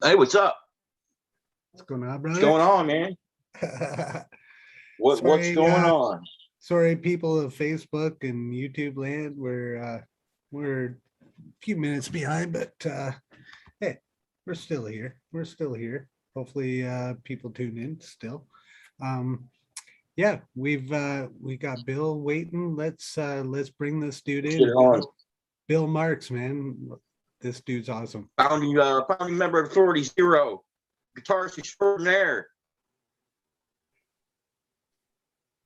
Hey, what's up? What's going on, What's brother? going on, man? What's sorry, going on? sorry, people of Facebook and YouTube land. We're a few minutes behind, but hey, we're still here. We're still here. Hopefully, people tune in still. Um, yeah, we got Bill waiting. Let's bring this dude Let's get in. it on. Bill Marks, man. This dude's awesome. Founding member of Authority Zero, guitarist extraordinaire.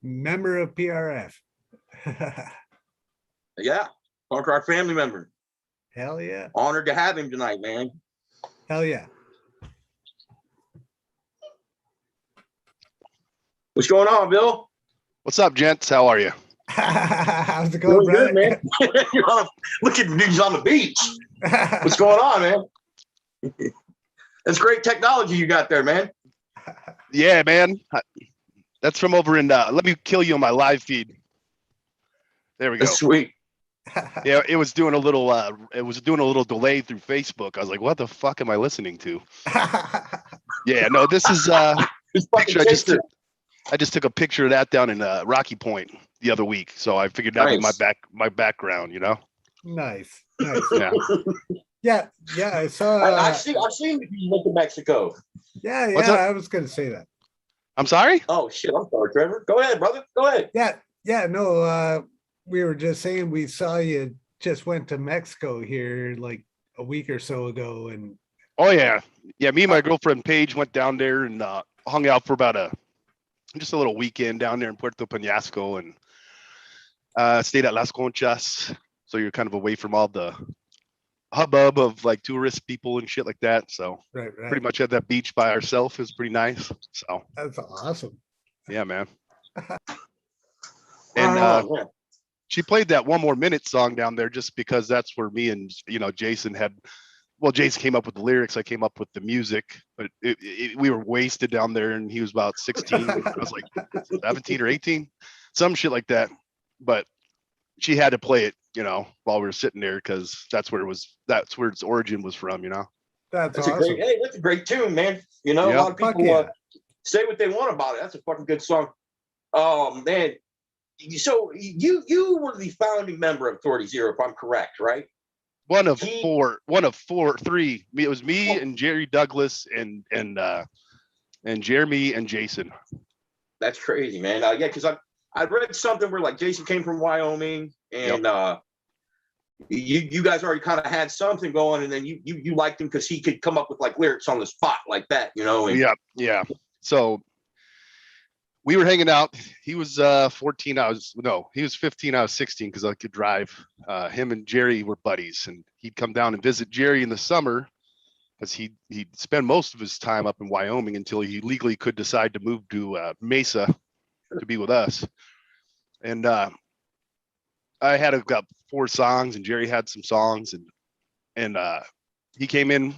Member of PRF. Yeah, punk rock family member. Hell yeah. Honored to have him tonight, man. Hell yeah. What's going on, Bill? What's up, gents? How are you? How's it going, brother? Good, man. Look at dudes on the beach. What's going on, man? That's great technology you got there, man. Yeah, man. That's from over in. Let me kill you on my live feed. There we go. That's sweet. Yeah, it was doing a little. It was doing a little delay through Facebook. I was like, "What the fuck am I listening to?" Yeah, no, this is picture. I just took a picture of that down in Rocky Point the other week, so I figured that'd be my background, you know. Nice. Yeah. Yeah. I saw. I've seen you went to Mexico. Yeah. I was gonna say that. I'm sorry. Oh shit! I'm sorry, Trevor. Go ahead, brother. Go ahead. Yeah. No. We were just saying we saw you just went to Mexico here like a week or so ago, and Oh yeah. Me and my girlfriend Paige went down there and hung out for about just a little weekend down there in Puerto Peñasco and stayed at Las Conchas. So you're kind of away from all the hubbub of like tourist people and shit like that. So right. pretty much at that beach by ourselves. It was pretty nice. So That's awesome. yeah, man. And she played that One More Minute song down there just because that's where me and Jason Jason came up with the lyrics. I came up with the music, but we were wasted down there, and he was about 16. I was like 17 or 18, some shit like that. But she had to play it, while we were sitting there because that's where its origin was from, That's awesome. That's a great tune, man. A lot of people say what they want about it. That's a fucking good song. Oh man. So you were the founding member of Authority Zero, if I'm correct, right? One of three. It was me and Jerry Douglas and Jeremy and Jason. That's crazy, man. Yeah, because I read something where like Jason came from Wyoming, and you guys already kind of had something going, and then you liked him because he could come up with like lyrics on the spot like that, And, yeah. So we were hanging out. He was 14. He was 15. I was 16 because I could drive. Him and Jerry were buddies, and he'd come down and visit Jerry in the summer because he'd spend most of his time up in Wyoming until he legally could decide to move to Mesa to be with us. And I had got 4 songs, and Jerry had some songs, and he came in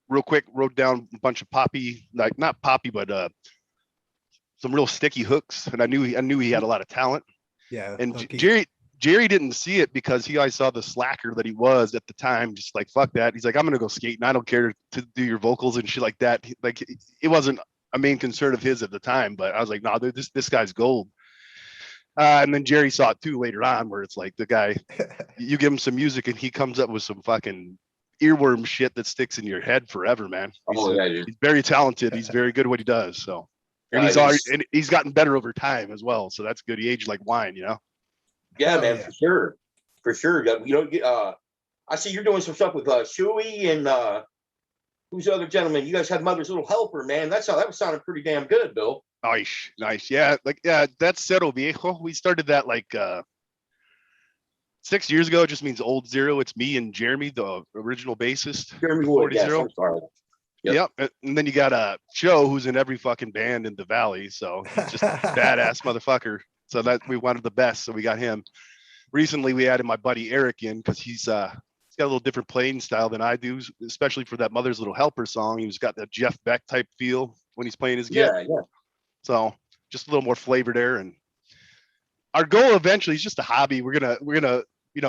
real quick, wrote down a bunch of poppy, like not poppy, but some real sticky hooks, and I knew he had a lot of talent. Yeah. And Jerry didn't see it because he always saw the slacker that he was at the time, just like fuck that. He's like, I'm gonna go skate, and I don't care to do your vocals and shit like that. Like it wasn't a main concern of his at the time, but I was like, nah, this guy's gold. And then Jerry saw it too later on, where it's like the guy, you give him some music and he comes up with some fucking earworm shit that sticks in your head forever, man. He's very talented. He's very good at what he does. So. And he's gotten better over time as well, so that's good. He aged like wine, Yeah, Hell man, yeah. for sure. I see you're doing some stuff with Shuey and who's the other gentleman? You guys had Mother's Little Helper, man. That was sounding pretty damn good, Bill. Nice. Yeah, that's Cero Viejo. We started that like 6 years ago. It just means old zero. It's me and Jeremy, the original bassist. Jeremy Wood, yes, I'm sorry. Yep. And then you got Joe, who's in every fucking band in the Valley. So he's just a badass motherfucker. So that we wanted the best. So we got him. Recently, we added my buddy Eric in because he's got a little different playing style than I do, especially for that Mother's Little Helper song. He's got that Jeff Beck type feel when he's playing his guitar. Yeah. So just a little more flavor there. And our goal eventually is just a hobby. We're gonna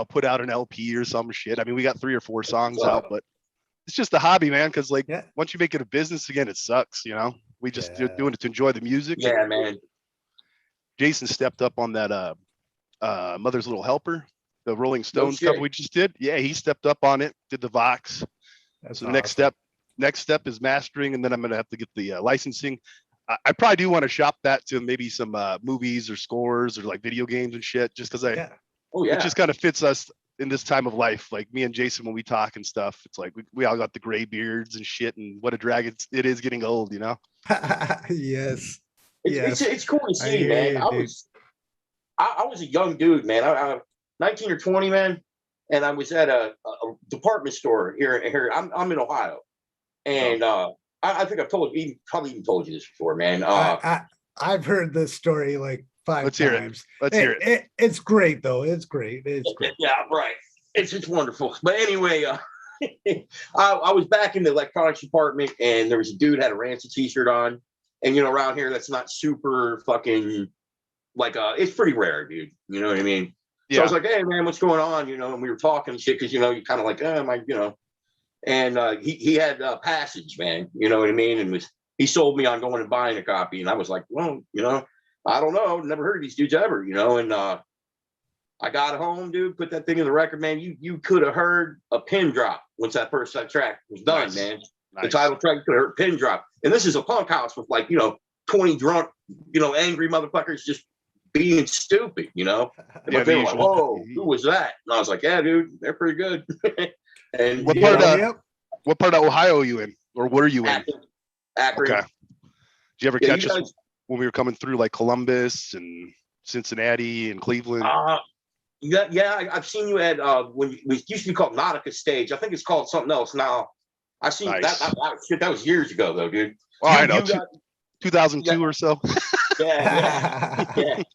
put out an LP or some shit. I mean, we got 3 or 4 songs out, but it's just a hobby, man. Cause like Yeah. once you make it a business again, it sucks, you know. We just doing it to enjoy the music. Yeah, man. Jason stepped up on that Mother's Little Helper, the Rolling Stones shit. cover we just did. Yeah, he stepped up on it, did the Vox. That's So the next step is mastering, and then I'm gonna have to get the licensing. I probably do want to shop that to maybe some movies or scores or like video games and shit, just because Yeah. it just kind of fits us in this time of life. Like me and Jason, when we talk and stuff, it's like we all got the gray beards and shit, and what a drag it is getting old, you know. Yes. It's cool to I see, hear man. you, I was a young dude, man. I 19 or 20, man, and I was at a department store here. I'm in Ohio, and I think I've probably even told you this before, man. I've heard this story like 5 Let's times. hear it. Let's hear it. It's great though. It's great. It's great. Yeah, right. It's just wonderful. But anyway, I was back in the electronics department, and there was a dude had a Rancid t-shirt on, and you know, around here that's not super fucking like it's pretty rare, dude. You know what I mean? Yeah. So I was like, hey man, what's going on? You know, and we were talking and shit because you know, you kind of like, you know, and he had Passage, man. You know what I mean? And he sold me on going and buying a copy, and I was like, well, you know, I don't know, never heard of these dudes ever, you know, and I got home, dude, put that thing in the record, man. You could have heard a pin drop once that first track was done, man. The title track, you could have heard a pin drop. And this is a punk house with like, you know, 20 drunk, you know, angry motherfuckers just being stupid, you know. Yeah, But they were like, whoa, who was that? And I was like, yeah, dude, they're pretty good. And what part of Ohio are you in? Or were you in? Akron. Okay. Did you ever catch us when we were coming through like Columbus and Cincinnati and Cleveland? Yeah, I've seen you at when it used to be called Nautica Stage. I think it's called something else now. I've seen that was years ago though, dude. Oh, I know. 2002 or so. Yeah. It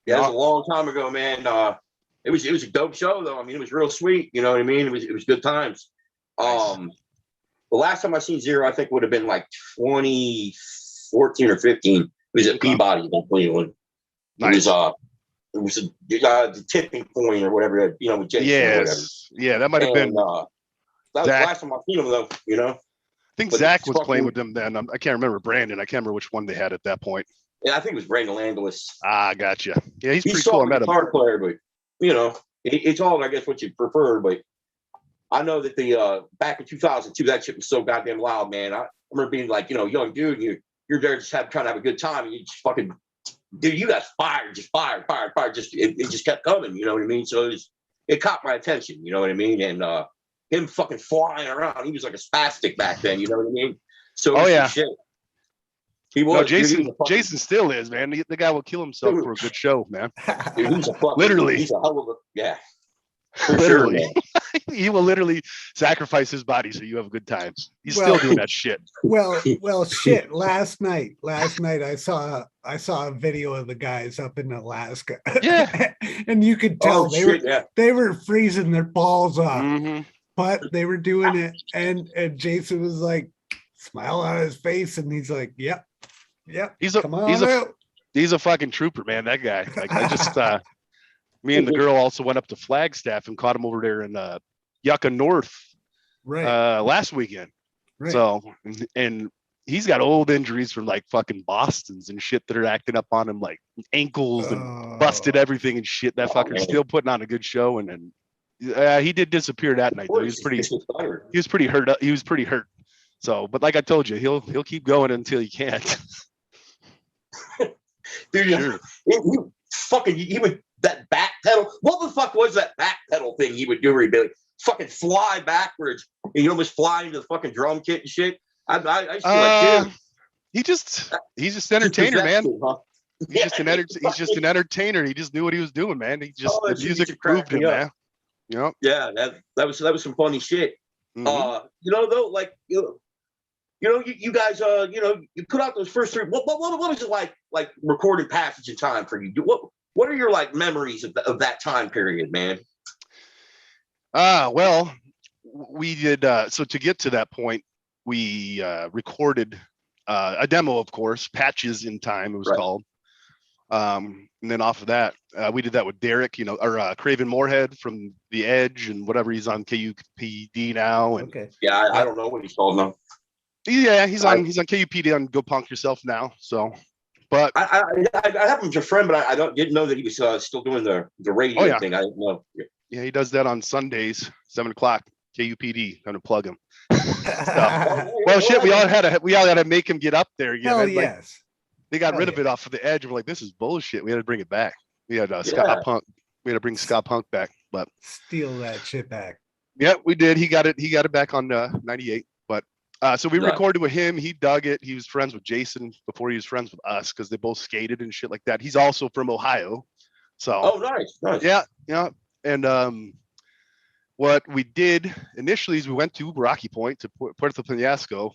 was a long time ago, man. It was a dope show though. I mean, it was real sweet. You know what I mean? It was good times. Nice. The last time I seen Zero, I think would have been like 2014 or 15. It was at Peabody in Cleveland. Nice. It was the tipping point or whatever, you know, with Jason. Yes. Yeah, that might have been. That was the last time I seen him, though, you know. I think Zach was playing with them then. I can't remember Brandon. I can't remember which one they had at that point. Yeah, I think it was Brandon Landless. Ah, gotcha. Yeah, he's pretty cool. I met him. Guitar player, but, you know, it's all, I guess, what you prefer. But I know that the back in 2002, that shit was so goddamn loud, man. I remember being like, you know, young dude, and you're there just trying to have a good time, and you just fucking, dude, you got fired. Just it just kept coming, you know what I mean? So it caught my attention, you know what I mean? And him fucking flying around, he was like a spastic back then, you know what I mean? So shit. He was. No, Jason still is, man. The guy will kill himself for a good show, man. Dude, he's a hell of a Literally. Sure, he will literally sacrifice his body so you have a good time. He's still doing that shit. Well, shit. Last night I saw a video of the guys up in Alaska. Yeah. And you could tell they were freezing their balls off. Mm-hmm. But they were doing it, and Jason was like, smile on his face, and he's like, yep. He's a fucking trooper, man. That guy. Like I just me and the girl also went up to Flagstaff and caught him over there in Yucca North last weekend. Right. So and he's got old injuries from like fucking Bostons and shit that are acting up on him, like ankles and busted everything and shit. That fucker's still putting on a good show, and then he did disappear that night though. He was pretty hurt. So, but like I told you, he'll keep going until he can't. Dude, sure. He would that back pedal. What the fuck was that back pedal thing he would do? Where he'd be like, fucking fly backwards, and you almost fly into the fucking drum kit and shit. I used to be like, dude. He's just an entertainer, man. He's just an entertainer. He just knew what he was doing, man. The music moved him, man. Yep. Yeah, that was some funny shit. Mm-hmm. You know, though, like you guys, you put out those first three. What was it like recording Passage in Time for you? What are your like memories of that time period, man? Well, we did. So to get to that point, we recorded a demo, of course, Patches in Time. It was called. And then off of that, we did that with Derek, or Craven Moorhead from The Edge and whatever. He's on KUPD now. And Okay. Yeah, I don't know what he's called now. yeah, he's on KUPD on Go Punk Yourself now. So, but I have him as a friend, but I didn't know that he was still doing the radio thing. I didn't know. yeah, he does that on Sundays, 7:00, KUPD. Gonna plug him. Well, shit, we all had to make him get up there again. Hell Like, yes. they got rid of it off of The Edge. We're like, this is bullshit. We had to bring it back. We had Scott Punk. We had to bring Scott Punk back. But Steal that shit back. yeah, we did. He got it back on 98. But so we recorded with him. He dug it. He was friends with Jason before he was friends with us because they both skated and shit like that. He's also from Ohio. So Nice. Yeah. And what we did initially is we went to Rocky Point, to Puerto Penasco,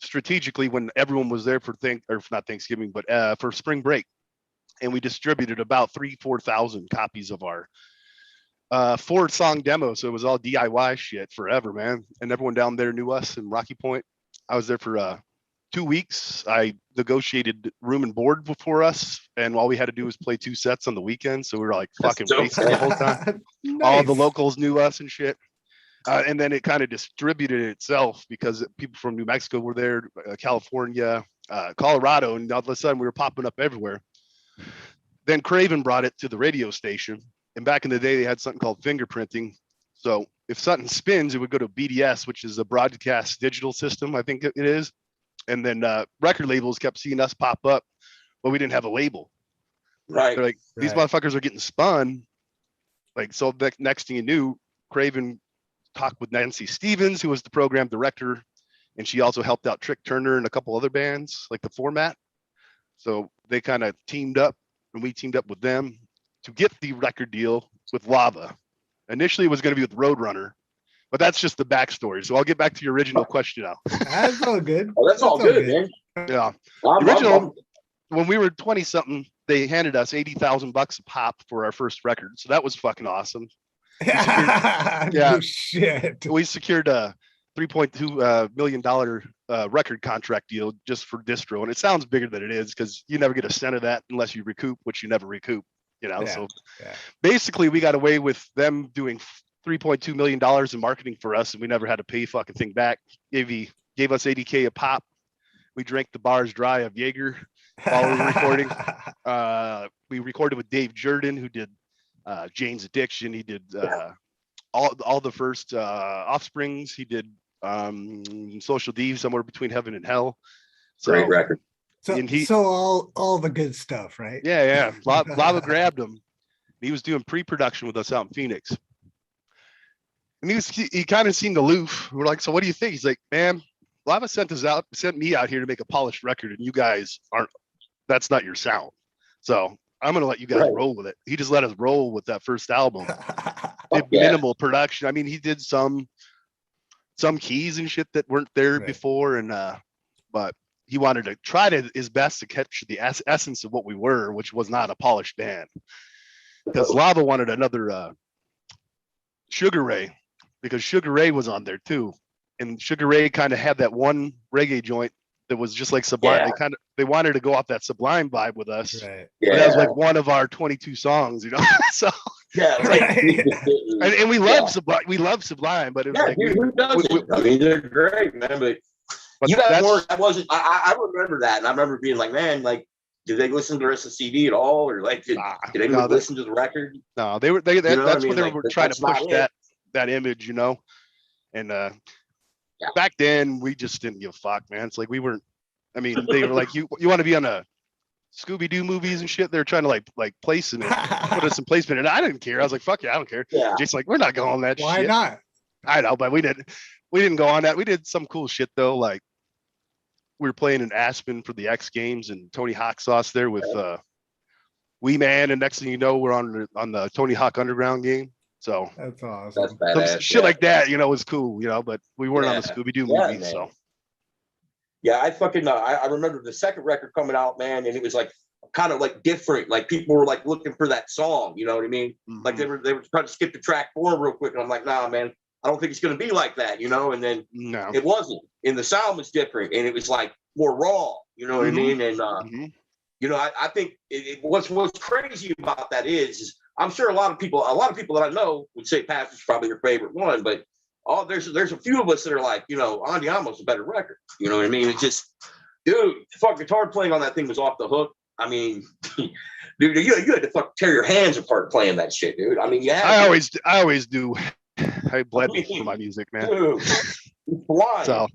strategically when everyone was there for not Thanksgiving, but for spring break. And we distributed about 4,000 copies of our 4-song demo. So it was all DIY shit forever, man. And everyone down there knew us in Rocky Point. I was there for 2 weeks. I negotiated room and board before us. And all we had to do was play 2 sets on the weekend. So we were like fucking wasted the whole time. Nice. All the locals knew us and shit. And then it kind of distributed itself because people from New Mexico were there, California, Colorado, and all of a sudden we were popping up everywhere. Then Craven brought it to the radio station. And back in the day, they had something called fingerprinting. So if something spins, it would go to BDS, which is a broadcast digital system, I think it is. And then record labels kept seeing us pop up, but we didn't have a label. Right. They're like, these motherfuckers are getting spun. Like, so the next thing you knew, Craven talked with Nancy Stevens, who was the program director, and she also helped out Trick Turner and a couple other bands, like The Format. So they kind of teamed up, and we teamed up with them to get the record deal with Lava. Initially, it was going to be with Roadrunner, but that's just the backstory. So I'll get back to your original question now. That's all good. That's all good, man. Yeah. The original, when we were 20 something, they handed us $80,000 a pop for our first record. So that was fucking awesome. No shit. We secured a $3.2 million record contract deal just for distro. And it sounds bigger than it is because you never get a cent of that unless you recoup, which you never recoup, So basically we got away with them doing $3.2 million in marketing for us, and we never had to pay fucking thing back. Gave us $80K a pop. We drank the bars dry of Jaeger while we were recording. We recorded with Dave Jordan, who did Jane's Addiction. He did all the first Offsprings. He did Social Thieves, Somewhere Between Heaven and Hell. So, great record. So all the good stuff, right? Yeah. Lava grabbed him. He was doing pre-production with us out in Phoenix. And he kind of seemed aloof. We're like, so what do you think? He's like, man, Lava sent me out here to make a polished record, and you guys that's not your sound. So I'm gonna let you guys roll with it. He just let us roll with that first album. Did minimal production. I mean, he did some keys and shit that weren't there before, and but he wanted to try his best to catch the essence of what we were, which was not a polished band. Because Lava wanted another Sugar Ray, because Sugar Ray was on there too, and Sugar Ray kind of had that one reggae joint that was just like Sublime. They wanted to go off that Sublime vibe with us. Right. That was like one of our 22 songs, So and we love Sublime. We love Sublime, but it was I mean, they're great, man. But you guys weren't. I remember that, and I remember being like, man, like, did they listen to the rest of the CD at all, or like, did anyone listen to the record? No, they were. That's what they were trying to push that image, And back then, we just didn't give a fuck, man. It's like we weren't. I mean, they were like, you want to be on a Scooby-Doo movies and shit. They're trying to like place it, put us in placement, and I didn't care. I was like, fuck yeah, I don't care. Yeah. Just like, we're not going on that. Why shit. not? I know, but we didn't go on that. We did some cool shit though, like we were playing in Aspen for the X Games, and Tony Hawk Sauce there with Wee Man, and next thing you know, we're on the Tony Hawk Underground game. So that's awesome. That's badass, shit like that, was cool, but we weren't on the Scooby-Doo movie. Man. So yeah, I fucking I remember the second record coming out, man, and it was like kind of like different. Like people were like looking for that song, you know what I mean? Mm-hmm. Like they were trying to skip the track 4 real quick, and I'm like, nah, man, I don't think it's gonna be like that, And then it wasn't. And the sound was different, and it was like more raw, you know what I mean? And I think what's crazy about that is I'm sure a lot of people that I know would say Pastor's probably your favorite one, but there's a few of us that are like, Andiamo's a better record. You know what I mean? It's just, dude, fuck, guitar playing on that thing was off the hook. I mean, dude, you had to fuck tear your hands apart playing that shit, dude. I mean, you had I always do. I bled for my music, man. Dude, so,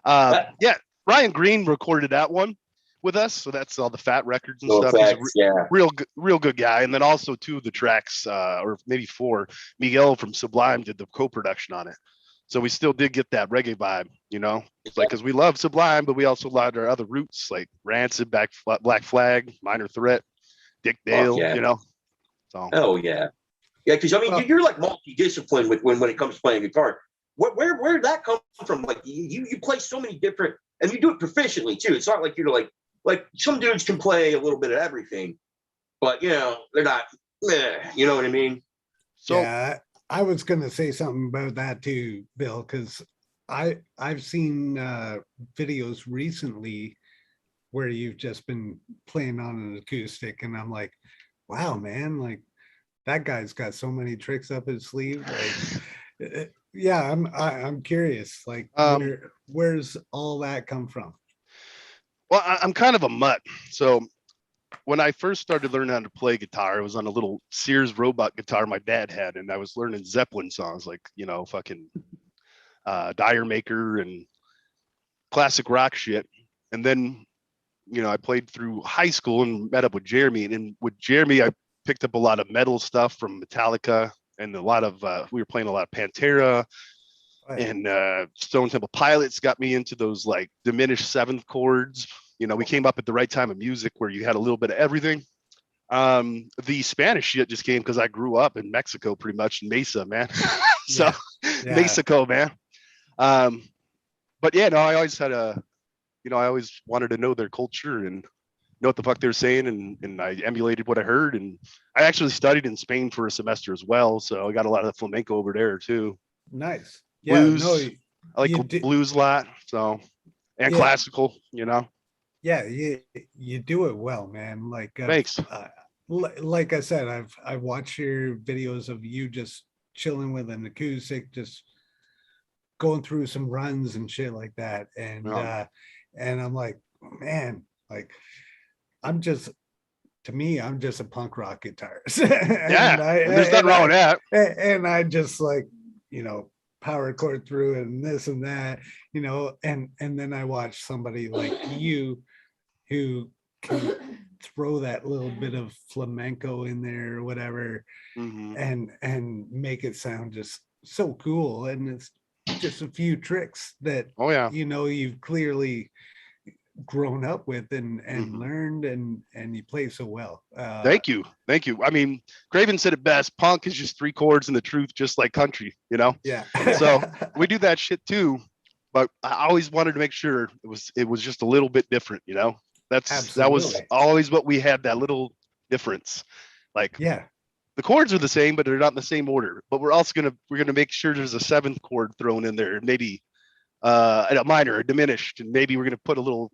yeah, Ryan Green recorded that one with us, so that's all the Fat Records and stuff. Effects, He's a real good guy. And then also 2 of the tracks, or maybe 4, Miguel from Sublime did the co-production on it. So we still did get that reggae vibe, It's like, because we love Sublime, but we also loved our other roots like Rancid, Black Flag, Minor Threat, Dick Dale, So. Oh yeah, because I mean, you're like multidisciplined when it comes to playing guitar. Where did that come from? Like you play so many different, and you do it proficiently too. It's not like you're like some dudes can play a little bit of everything, but they're not. You know what I mean? So yeah, I was gonna say something about that too, Bill, because I've seen videos recently where you've just been playing on an acoustic, and I'm like, wow, man, like that guy's got so many tricks up his sleeve. Like, yeah, I'm curious, like where's all that come from? Well, I'm kind of a mutt, so when I first started learning how to play guitar, it was on a little Sears robot guitar my dad had, and I was learning Zeppelin songs like, fucking Dire Maker and classic rock shit. And then, I played through high school and met up with Jeremy. And with Jeremy, I picked up a lot of metal stuff from Metallica and a lot of, we were playing a lot of Pantera and Stone Temple Pilots got me into those like diminished 7th chords. We came up at the right time of music where you had a little bit of everything. The Spanish shit just came because I grew up in Mexico pretty much in Mesa, man. So Mexico, man. But yeah, no, I always had I always wanted to know their culture and know what the fuck they're saying, and I emulated what I heard. And I actually studied in Spain for a semester as well, so I got a lot of flamenco over there too. Nice. Blues. I like blues a lot, so and classical, Yeah, you do it well, man. Like thanks. Like I said, I've watched your videos of you just chilling with an acoustic, just going through some runs and shit like that. And I'm like, man, like I'm just a punk rock guitarist. There's nothing wrong with that. And I just like, power chord through and this and that, and then I watch somebody like you who can throw that little bit of flamenco in there or whatever, and make it sound just so cool. And it's just a few tricks that you've clearly grown up with and learned, and you play so well. Thank you. I mean, Craven said it best: punk is just 3 chords and the truth, just like country, Yeah. So we do that shit too, but I always wanted to make sure it was just a little bit different, that was always what we had, that little difference. Like, the chords are the same, but they're not in the same order. But we're also gonna make sure there's a 7th chord thrown in there, maybe a minor, a diminished, and maybe we're gonna put a little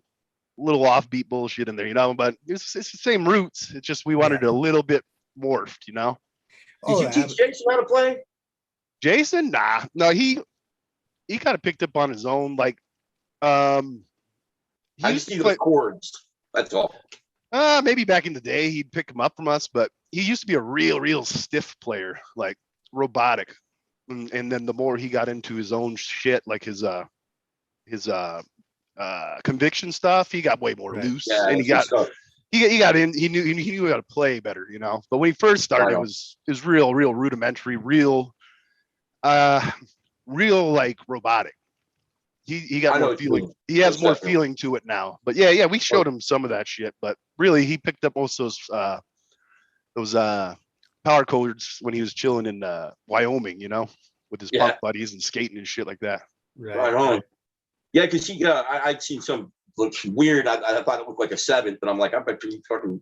offbeat bullshit in there, but it's the same roots. It's just we wanted a little bit morphed, Did you teach Jason how to play? Jason? Nah, no, he kind of picked up on his own. Like, I just see the chords. That's all. Maybe back in the day he'd pick them up from us, but he used to be a real stiff player, like robotic. And then the more he got into his own shit, like his conviction stuff, he got way more loose, and he got in. He knew how to play better, But when he first started, it was real rudimentary, real like robotic. He got more feeling. He has more feeling to it now. But yeah, we showed him some of that shit. But really, he picked up most of those power chords when he was chilling in Wyoming, with his punk buddies and skating and shit like that. Right on. Yeah, because I'd seen some looks weird. I thought it looked like a 7th, but I'm like, I bet you fucking.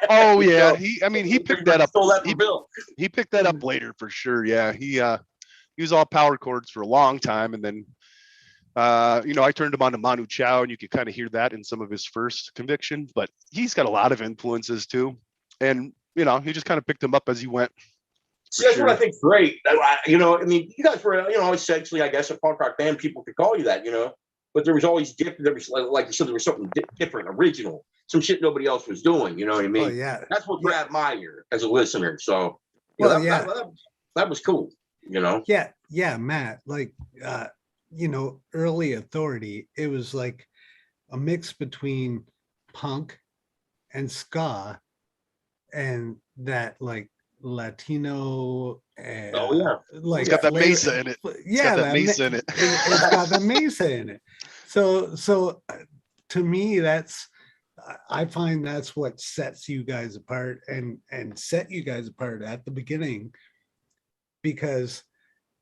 Oh yeah, he picked that up. Stole that from Bill. He picked that up later for sure. Yeah, he was all power chords for a long time, and then I turned him on to Manu Chao, and you could kind of hear that in some of his first conviction, but he's got a lot of influences too. And, he just kind of picked him up as he went. See, that's what I think's great. You guys were, essentially, I guess, a punk rock band. People could call you that, but there was always different. There was, like you said, there was something different, original, some shit nobody else was doing. You know what I mean? Oh, yeah. That's what grabbed my ear as a listener. So, that was cool. Yeah, Matt. Like, early Authority, it was like a mix between punk and ska, and that like Latino. Like it's got that mesa in it. Yeah, that mesa in it. It's got the mesa in it. So to me, I find that's what sets you guys apart and set you guys apart at the beginning, because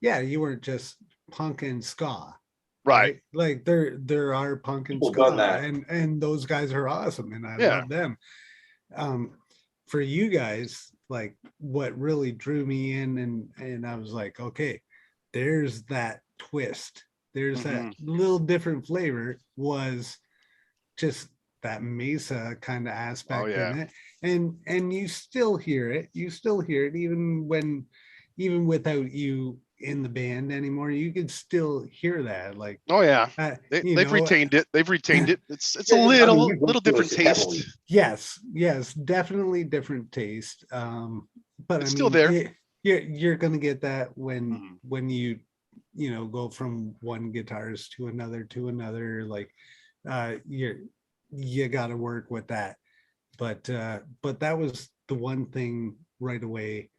you weren't just punk and ska. Right. Like there are punk and ska, and those guys are awesome, and I love them. For you guys, like what really drew me in, and I was like, okay, there's that twist. There's that little different flavor, was just that mesa kind of aspect in it. And you still hear it. You still hear it even without you in the band anymore. You can still hear that. Like, they've retained it. They've retained it. It's a little different taste. Yes, definitely different taste. But it's still there. You're gonna get that when you go from one guitarist to another. Like, you got to work with that. But that was the one thing right away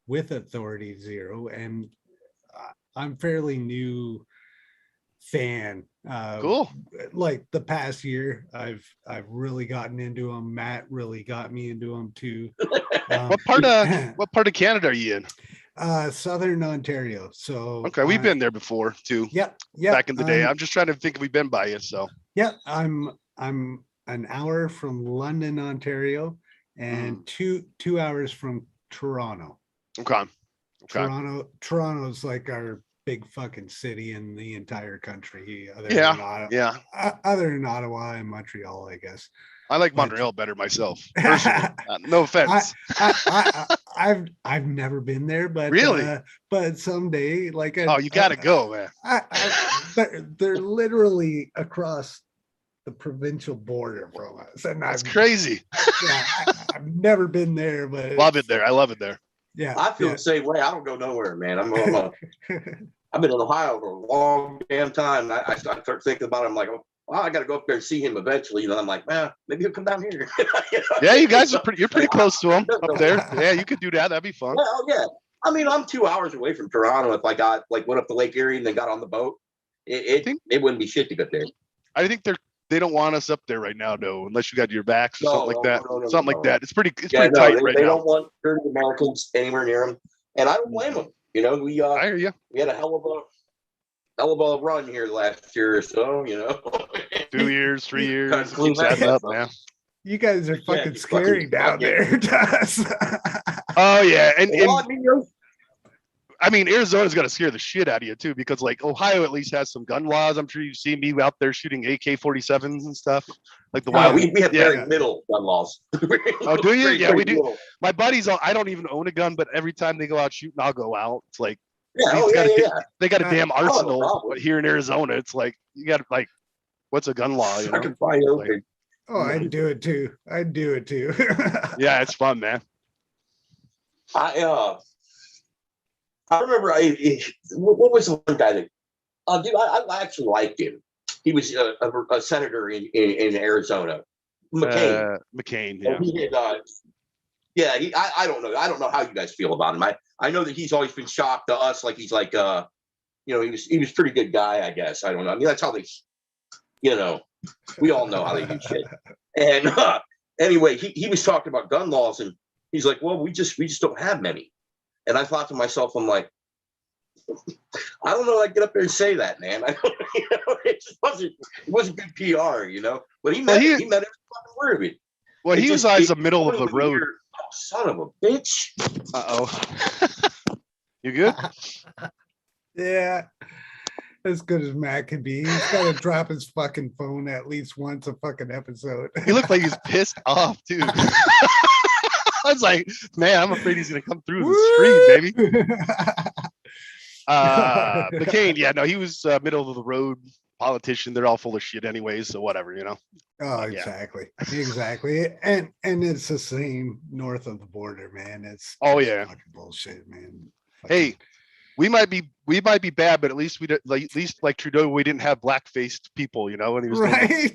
with Authority Zero, and I'm fairly new fan. Cool. Like the past year, I've really gotten into them. Matt really got me into them too. What part of Canada are you in? Southern Ontario. So okay, we've been there before too. Yep. Back in the day, I'm just trying to think if we've been by you. So yeah, I'm an hour from London, Ontario, and 2 hours from Toronto. Okay. Toronto's like our big fucking city in the entire country. Other than Ottawa and Montreal, I guess. I like Montreal better myself. No offense. I've never been there, but really, but someday, like, you gotta go, man. They're literally across the provincial border from us, and that's crazy. I've never been there, but love it there. I love it there. Yeah, I feel the same way. I don't go nowhere, man. I've been in Ohio for a long damn time. I start thinking about it. I'm like, well, I got to go up there and see him eventually. And then I'm like, man, maybe he'll come down here. Yeah, you guys are you're pretty close to him up there. Yeah, you could do that. That'd be fun. Well, yeah. I mean, I'm 2 hours away from Toronto. If I went up to Lake Erie and then got on the boat, it wouldn't be shit to get there. I think they don't want us up there right now, though, unless you got your backs or something like that. Something like that. It's pretty tight right now. They don't want dirty Americans anywhere near them, and I don't blame them. We I hear you. We had a hell of a run here last year or so. 2 years, 3 years. Keeps adding up, man. You guys are fucking scary down there to us. Oh yeah, and I mean, Arizona's got to scare the shit out of you too, because like Ohio at least has some gun laws. I'm sure you've seen me out there shooting AK-47s and stuff. Like the wild. We have very middle gun laws. Oh, do you? Yeah, we do. Middle. My buddies, I don't even own a gun, but every time they go out shooting, I'll go out. It's like, they got a damn arsenal here in Arizona. It's like, you got like, what's a gun law? I can fly over. Oh, I'd do it too. Yeah, it's fun, man. I remember what was the one guy that dude, I actually liked him. He was a senator in Arizona. McCain, yeah. He did, I don't know. I don't know how you guys feel about him. I know that he's always been shocked to us, like he's like he was a pretty good guy, I guess. I don't know. I mean, that's how they we all know how they do shit. And anyway, he was talking about gun laws, and he's like, well, we just don't have many. And I thought to myself, I'm like, I don't know. I get up there and say that, man. I don't, it wasn't good PR, But he meant every fucking word of it. Well, he was always the middle of the road. Oh, son of a bitch. Uh-oh. You good? Yeah. as good as Matt can be. He's got to drop his fucking phone at least once a fucking episode. He looked like he's pissed off too. I was like, man, I'm afraid he's gonna come through the street, baby. McCain, yeah, no, he was middle of the road politician. They're all full of shit anyways, so whatever, you know. Oh, Yeah. exactly. And it's the same north of the border, man. It's yeah, fucking bullshit, man. Hey, we might be bad, but at least at least like Trudeau, we didn't have black-faced people, you know, when he was right.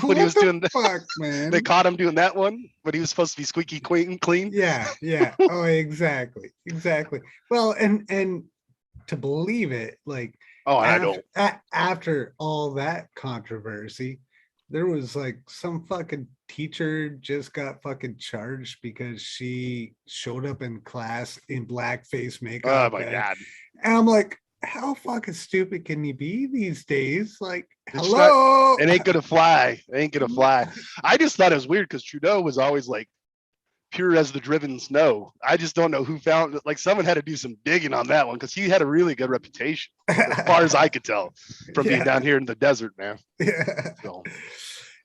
when he was doing the fuck, man. They caught him doing that one, but he was supposed to be squeaky clean. Yeah. Oh, exactly. Well, and to believe it, like, after all that controversy, there was like some fucking teacher just got fucking charged because she showed up in class in blackface makeup. Oh my God. And I'm like, how fucking stupid can you be these days? Like, It's hello. It ain't gonna fly. I just thought it was weird because Trudeau was always like pure as the driven snow. I just don't know who found it. Like, someone had to do some digging on that one because he had a really good reputation, as far as I could tell, from being down here in the desert, man. Yeah. So.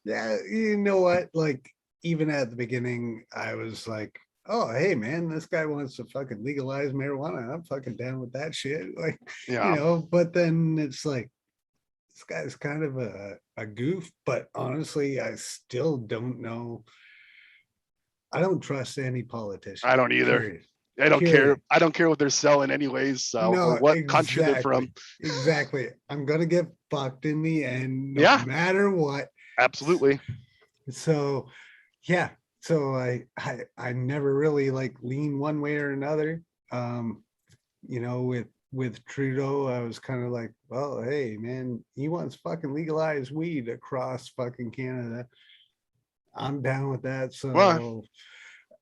Yeah, you know what? Like, even at the beginning, I was like, oh, hey, man, this guy wants to fucking legalize marijuana. I'm fucking down with that shit. Like, Yeah. you know, but then it's like, this guy's kind of a goof. But honestly, I still don't know. I don't trust any politician. I don't either. Period. I don't care. I don't care what they're selling anyways, or what country they're from. Exactly. I'm gonna get fucked in the end, no Yeah. matter what. Absolutely. So yeah. So I never really like lean one way or another. You know, with Trudeau, I was kind of like, well, hey man, he wants fucking legalized weed across fucking Canada. I'm down with that. So Well,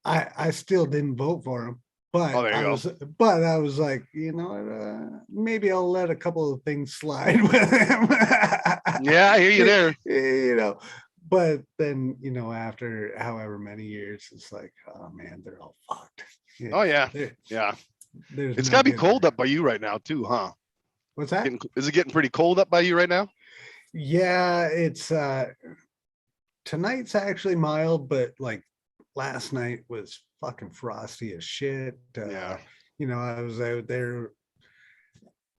I still didn't vote for him. But I was like, you know, maybe I'll let a couple of things slide with him. Yeah, I hear you there. You know, but then, you know, after however many years, it's like, oh man, they're all fucked. Yeah, oh yeah, yeah. It's no got to be good cold there. up by you right now too, huh? What's that? Is it getting pretty cold up by you right now? Yeah, it's tonight's actually mild, but like last night was fucking frosty as shit. Yeah. You know, I was out there,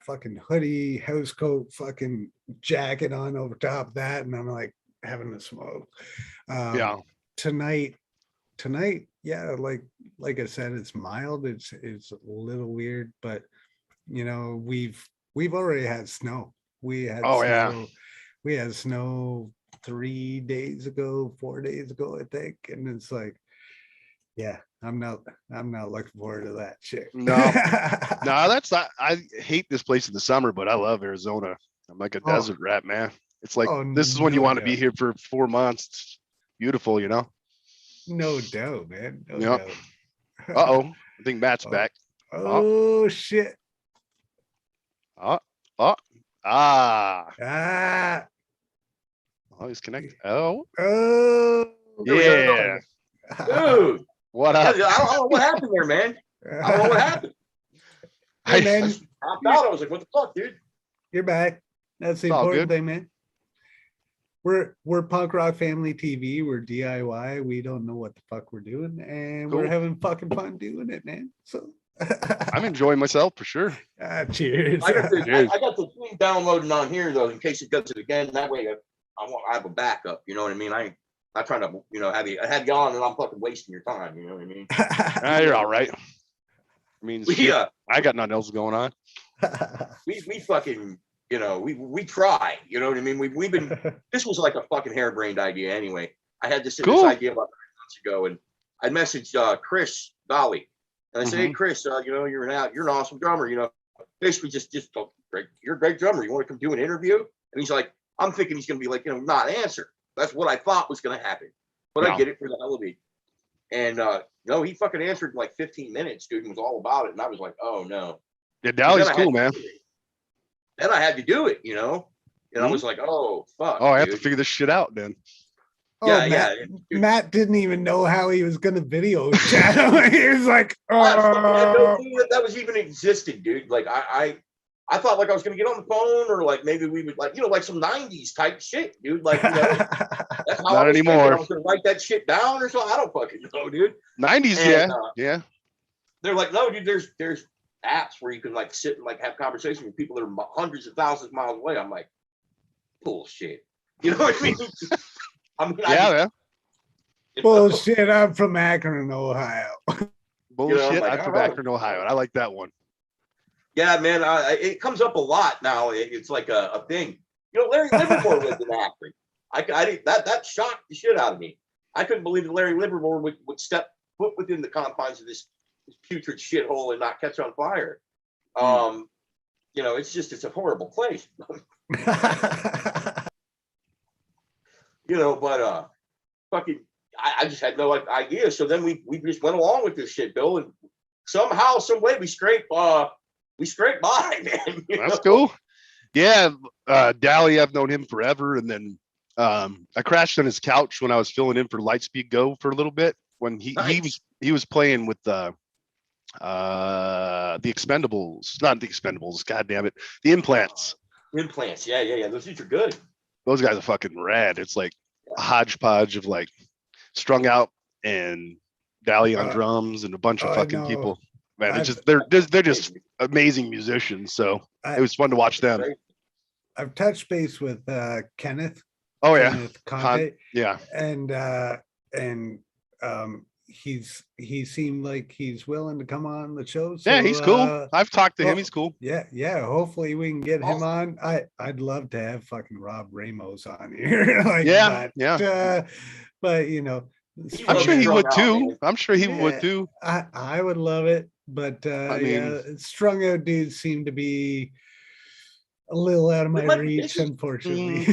fucking hoodie, house coat, fucking jacket on over top of that, and I'm like having a smoke. Yeah. Tonight, yeah, like I said, it's mild. It's a little weird, but you know, we've already had snow. We had Oh, snow. yeah. We had snow 3 days ago, 4 days ago, I think, and it's like, yeah, I'm not looking forward to that shit. No, no, that's not. I hate this place in the summer, but I love Arizona. I'm like a desert rat, man. It's like this is when you no want to be doubt. here for 4 months. It's beautiful, you know. No doubt, man. No Yep. doubt. Uh-oh. I think Matt's Oh. back. Oh shit. Ah. Ah. Oh, he's connected. Oh, Oh. yeah. Dude, What I up? don't know what happened there, man. I don't know what happened. Hey, I man, just popped out. I was like, what the fuck, dude? you're back. That's the It's all important good. thing, man. We're Punk Rock Family TV. We're DIY. We don't know what the fuck we're doing, and we're Cool. having fucking fun doing it, man. So I'm enjoying myself for sure. cheers. I got Cheers. the thing downloading on here though, in case it does it again. That way, I have a backup. You know what I mean? I not trying to, you know, have you on and I'm fucking wasting your time. You know what I mean? You're all right. I mean, We shit, I got nothing else going on. we fucking, you know, we try. You know what I mean? We've been. This was like a fucking harebrained idea anyway. I had this Cool. idea about 3 months ago, and I messaged Chris Dolly, and I said, "Hey Chris, you know, you're an awesome drummer. You know, basically just great. You're a great drummer. You want to come do an interview?" And he's like, "I'm thinking he's gonna be like, you know, not answer." That's what I thought was gonna happen, but I get it for the hell of it. And no, he fucking answered in like 15 minutes, dude, and was all about it. And I was like, "Oh no." Yeah, Dolly's cool, man. Then I had to do it, you know, and I was like, "Oh fuck." Oh, I have to dude. figure this shit out then. Oh, Yeah. Matt didn't even know how he was gonna video chat. He was like, I had no oh. clue that was even existed, dude. Like I I thought like I was gonna get on the phone or like maybe we would like, like some 90s type shit, dude. Like, that's how Not I was thinking. I anymore. was gonna write that shit down or something. I don't fucking know, dude. 90s, And, yeah. They're like, no, dude, there's apps where you can like sit and like have conversation with people that are hundreds of thousands of miles away. I'm like, bullshit. You know what I mean? Yeah. Bullshit. I'm from Akron, Ohio. Bullshit. like, I'm from Akron, Ohio. I like that one. Yeah, man. It comes up a lot now. It's like a thing. Larry Livermore lived in Akron. That shocked the shit out of me. I couldn't believe that Larry Livermore would step foot within the confines of this putrid shithole and not catch on fire. It's a horrible place. But fucking, I just had no idea. So then we just went along with this shit, Bill, and somehow, some way, we scraped by, man. That's cool. Yeah, Dally, I've known him forever, and then I crashed on his couch when I was filling in for Lightspeed Go for a little bit when he was playing with the Expendables, not the Expendables, god damn it, the Implants. Implants, yeah. Those dudes are good. Those guys are fucking rad. It's like a hodgepodge of like Strung Out and Dally on drums and a bunch of fucking people. Man, it's just they're just amazing musicians. So it was fun to watch them. I've touched base with Kenneth. Oh yeah, Kenneth Conte, yeah, and he seemed like he's willing to come on the show. So, yeah, he's cool. I've talked to him. He's cool. Yeah. Hopefully we can get him on. I'd love to have fucking Rob Ramos on here. But I'm sure he would too. I'm sure he would too. I would love it, but strung out dudes seem to be a little out of my reach, unfortunately.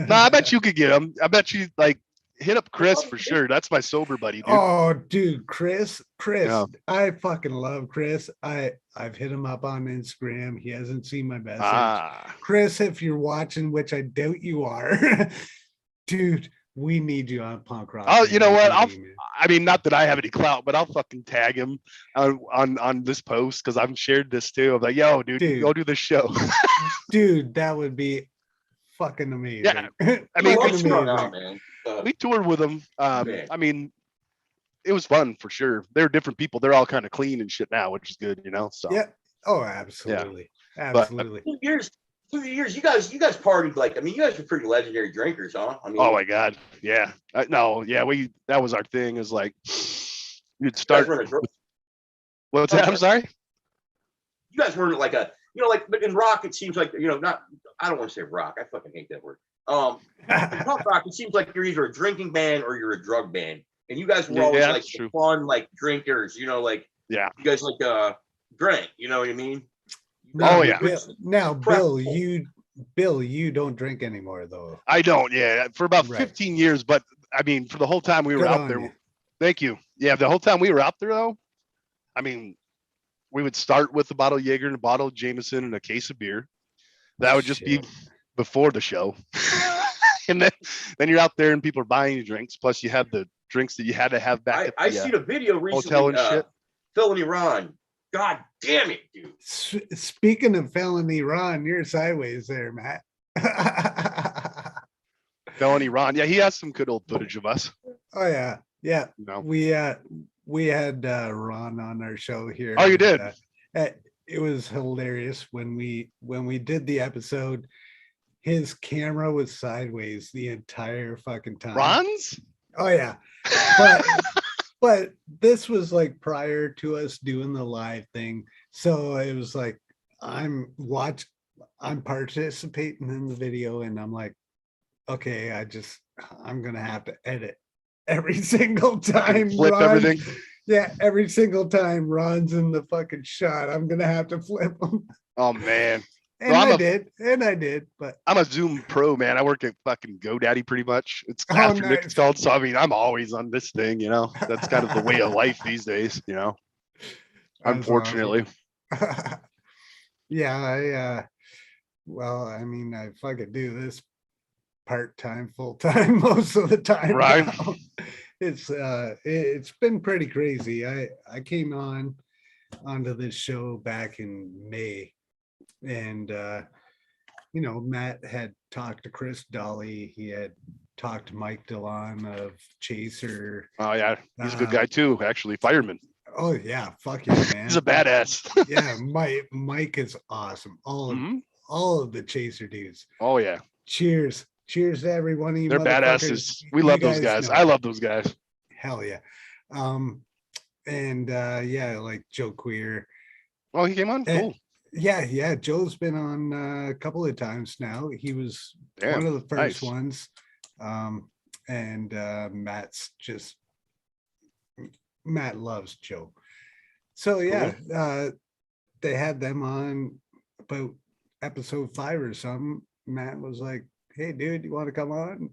No, I bet you could get him. I bet you like hit up Chris for sure. That's my sober buddy, dude. Oh, dude, Chris. Yeah. I fucking love Chris. I've hit him up on Instagram. He hasn't seen my message. Chris, if you're watching, which I doubt you are, dude, we need you on Punk Rock. Oh, you know what? I mean, not that I have any clout, but I'll fucking tag him on this post because I've shared this too. I'm like, yo, dude, go do this show. Dude, that would be fucking amazing. Yeah, I mean, man. We toured with them. I mean, it was fun for sure. They're different people. They're all kind of clean and shit now, which is good, So yeah. Oh, absolutely. Yeah. Absolutely. Through the years, you guys partied like, you guys were pretty legendary drinkers, huh? Oh my God, yeah. That was our thing. Is like you'd start. What's that? I'm sorry. You guys weren't like but in rock, it seems like not. I don't want to say rock. I fucking hate that word. In punk rock, it seems like you're either a drinking band or you're a drug band, and you guys were always like fun, like drinkers. You guys like drank. You know what I mean? Oh yeah. Bill, you don't drink anymore though. I don't. Yeah, for about 15 years, but I mean, for the whole time we were out there. Thank you. Yeah, the whole time we were out there though, I mean, we would start with a bottle of Jaeger and a bottle of Jameson and a case of beer. That would just be before the show. And then you're out there and people are buying you drinks. Plus you have the drinks that you had to have back at the seen a video recently. Hotel and shit. Felony Ron. God damn it, dude. Speaking of Felony Ron, you're sideways there, Matt. Felony Ron. Yeah, he has some good old footage of us. Oh yeah. Yeah. No. We had Ron on our show here. Oh, you did? It was hilarious when we did the episode. His camera was sideways the entire fucking time. Ron's? Oh yeah. But this was like prior to us doing the live thing. So it was like I'm participating in the video and I'm like, okay, I'm gonna have to edit every single time. Flip everything. Yeah, every single time Ron's in the fucking shot, I'm gonna have to flip him. Oh man. And I did, but I'm a Zoom pro, man. I work at fucking GoDaddy pretty much. It's nice. It's called. So I mean, I'm always on this thing, That's kind of the way of life these days, Unfortunately. Awesome. Yeah, I fucking do this part-time, full-time most of the time. Right. Now. It's been pretty crazy. I came onto this show back in May. And you know, Matt had talked to Chris Dolly. He had talked to Mike Delon of Chaser. Oh yeah, he's a good guy too. Actually, fireman. Oh yeah, fuck yeah, man. He's a badass. Yeah, Mike is awesome. All of the Chaser dudes. Oh yeah. Cheers to every one of you. They're badasses. We love those guys. I love those guys. Hell yeah. And yeah, like Joe Queer. Oh, he came on? Cool. Yeah. Joe's been on a couple of times now. He was one of the first ones. And Matt loves Joe. So yeah, they had them on about episode 5 or something. Matt was like, "Hey dude, you want to come on?"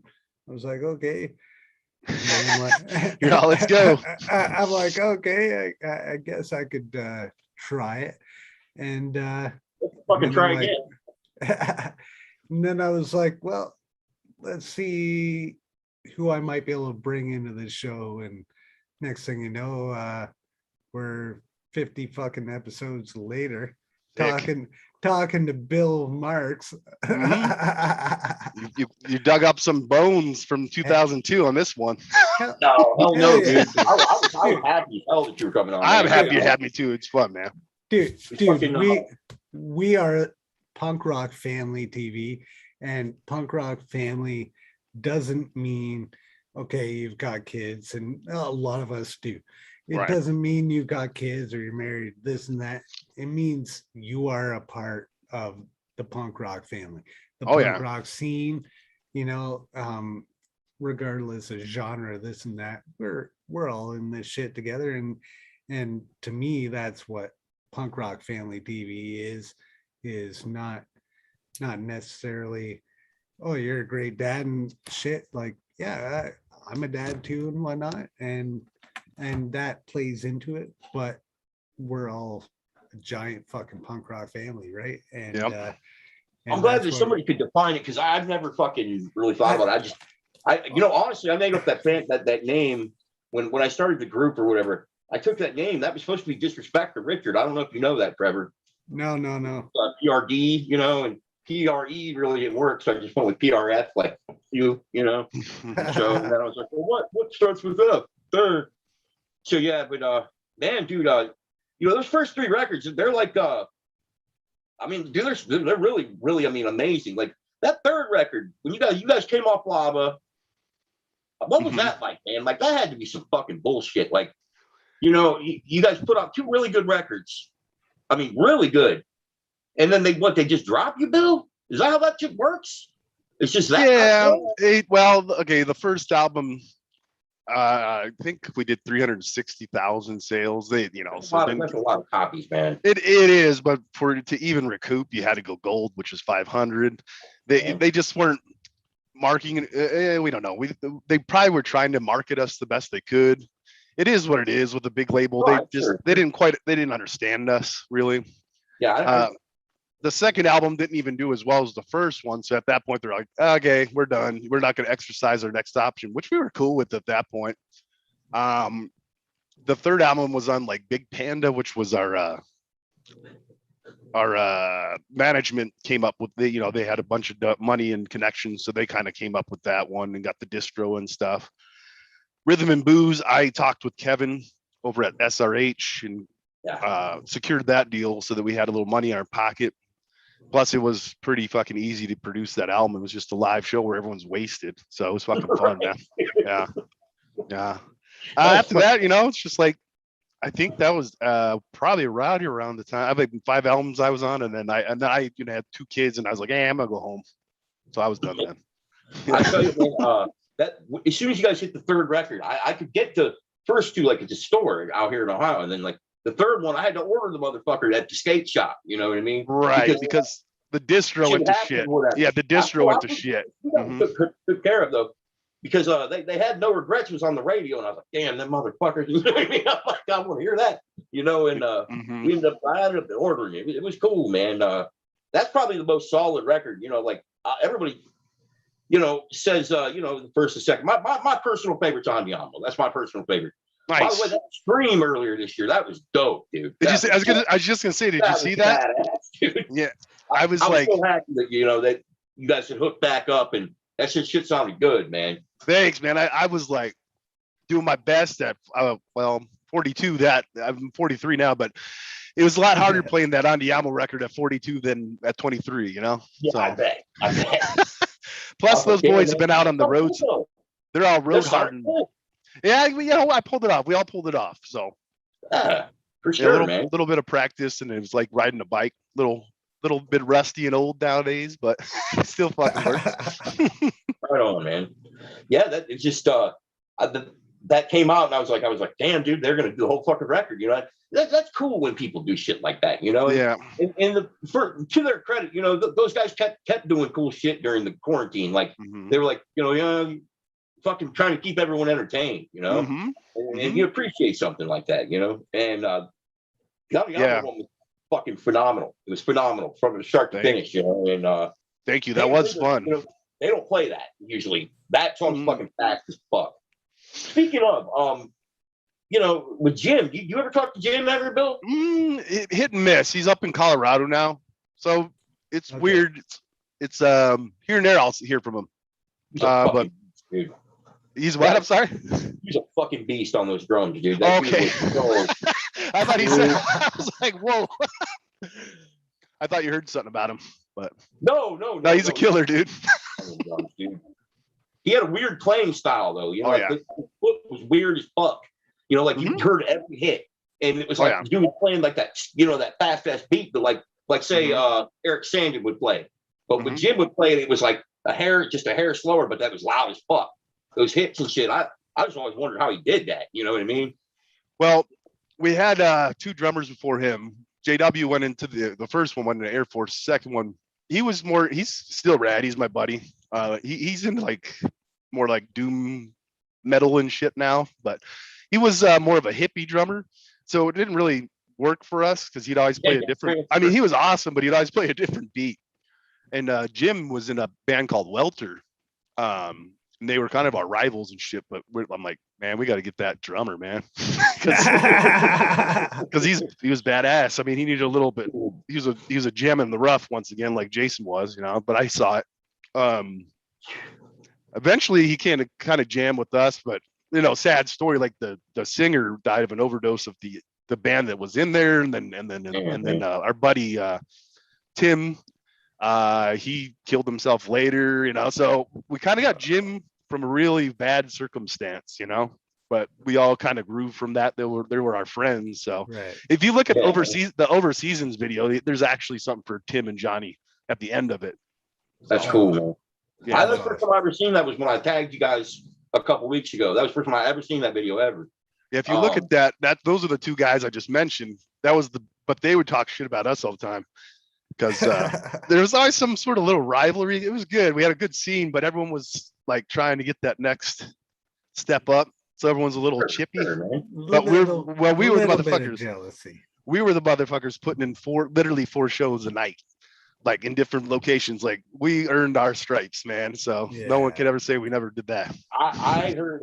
I was like, "Okay." I'm like, yeah, let's go. I'm like, "Okay, I guess I could try it." And fucking try again. And then I was like, "Well, let's see who I might be able to bring into the show." And next thing you know, we're 50 fucking episodes later talking to Bill Marcks. You dug up some bones from 2002 on this one. No, hell no, dude. I was happy hell that you were coming on. I'm happy you had me too. It's fun, man. Dude, we are Punk Rock Family TV, and Punk Rock Family doesn't mean, okay, you've got kids, and a lot of us do. It doesn't mean you've got kids or you're married, this and that. It means you are a part of the punk rock family, the punk rock scene, you know, regardless of genre, this and that. We're all in this shit together. And to me, that's what Punk Rock Family TV is not necessarily, oh, you're a great dad and shit. Like, yeah, I'm a dad too and whatnot. And that plays into it, but we're all a giant fucking punk rock family, right? And, and I'm glad that somebody could define it, because I've never fucking really thought about it. I honestly, I made up that name when I started the group or whatever. I took that name. That was supposed to be disrespect to Richard. I don't know if you know that, Trevor. No. PRD, you know, and PRE really didn't work, so I just went with PRF, like you know. So then I was like, well, what starts with F? Third. So yeah, but man, dude, you know, those first 3 records, they're like, I mean, dude, they're really, really, I mean, amazing. Like that 3rd record, when you guys came off Lava, what was that like, man? Like that had to be some fucking bullshit. Like, you know, you guys put out 2 really good records. I mean, really good. And then they just drop you, Bill? Is that how that shit works? It's just that. Yeah. Well, okay. The first album, I think we did 360,000 sales. That's a lot of copies, man. It is, but to even recoup, you had to go gold, which is 500. They just weren't marketing. We don't know. They probably were trying to market us the best they could. It is what it is with a big label. They didn't understand us really. Yeah. The second album didn't even do as well as the first one. So at that point, they're like, okay, we're done. We're not going to exercise our next option, which we were cool with at that point. The third album was on like Big Panda, which was our management came up with they had a bunch of money and connections. So they kind of came up with that one and got the distro and stuff. Rhythm and Booze, I talked with Kevin over at SRH and secured that deal so that we had a little money in our pocket. Plus, it was pretty fucking easy to produce that album. It was just a live show where everyone's wasted. So it was fucking fun, man. Yeah. After that, it's just like, I think that was probably around the time. I have 5 albums I was on, and then I had 2 kids, and I was like, hey, I'm gonna go home. So I was done then. I tell you, man, that as soon as you guys hit the 3rd record, I could get the first 2 like at the store out here in Ohio, and then like the 3rd one, I had to order the motherfucker at the skate shop. You know what I mean? Right, because the distro went to shit. Yeah, the distro went to shit. Took care of though, because they had No Regrets was on the radio, and I was like, damn, them motherfuckers. I'm like, I want to hear that. And I ended up ordering it. It was cool, man. That's probably the most solid record. Like everybody, says, the first and second. My personal favorite's Andiamo. That's my personal favorite. Nice. By the way, that stream earlier this year, that was dope, dude. I was just gonna say, did you see that? Badass, dude. Yeah, I was so like, happy that that you guys had hooked back up, and that shit sounded good, man. thanks, man. I was like doing my best at 42. That I'm 43 now, but it was a lot harder playing that Andiamo record at 42 than at 23. Yeah, so I bet. plus those boys have been out on the roads. Cool. They're all road hard. Cool. Yeah, I pulled it off. We all pulled it off. So for sure, man. Little bit of practice, and it was like riding a bike. Little bit rusty and old nowadays, but still fucking works. Right on, man. Yeah, that it's just that came out, and I was like, damn, dude, they're gonna do the whole fucking record. That's cool when people do shit like that. Yeah. And to their credit, those guys kept doing cool shit during the quarantine. Like they were like, fucking trying to keep everyone entertained. And you appreciate something like that. And the other one was fucking phenomenal. It was phenomenal from the start to finish. And thank you. That was fun. They don't play that usually. That song's fucking fast as fuck. Speaking of, with Jim, you ever talk to Jim ever, Bill? Hit and miss. He's up in Colorado now, so it's weird. It's here and there I'll hear from him. But dude. He's what? I'm sorry. He's a fucking beast on those drums, dude. Okay. I thought he said. I was like, whoa. I thought you heard something about him, but no. He's a killer, dude. He had a weird playing style, though. His foot was weird as fuck. You heard every hit, and it was like dude was playing like that, that fast beat, but like say Eric Sandin would play, but when Jim would play it, it was like just a hair slower, but that was loud as fuck. Those hits and shit. I just always wondered how he did that. You know what I mean? Well, we had two drummers before him. JW went into the first one, went into Air Force. Second one, he's still rad. He's my buddy. He's in more like doom metal and shit now, but he was more of a hippie drummer, so it didn't really work for us because he'd always play a different. I mean, he was awesome, but he'd always play a different beat. And Jim was in a band called Welter. And they were kind of our rivals and shit, but I'm like, man, we got to get that drummer, man, because he was badass. I mean, he needed a little bit. He was a gem in the rough once again, like Jason was, But I saw it. Eventually, he kind of jam with us, but sad story. Like the singer died of an overdose of the band that was in there, and then our buddy Tim. He killed himself later, So we kind of got Jim from a really bad circumstance, but we all kind of grew from that. They were our friends. So if you look at the Overseasons video, there's actually something for Tim and Johnny at the end of it. That's cool, man. Yeah, the first time I ever seen that was when I tagged you guys a couple weeks ago. That was the first time I ever seen that video ever. Yeah, if you look at that those are the two guys I just mentioned. But they would talk shit about us all the time. Because there was always some sort of little rivalry. It was good. We had a good scene, but everyone was like trying to get that next step up. So everyone's a little chippy. But we were the motherfuckers. Jealousy. We were the motherfuckers putting in literally four shows a night, like in different locations. Like we earned our stripes, man. So no one could ever say we never did that. I heard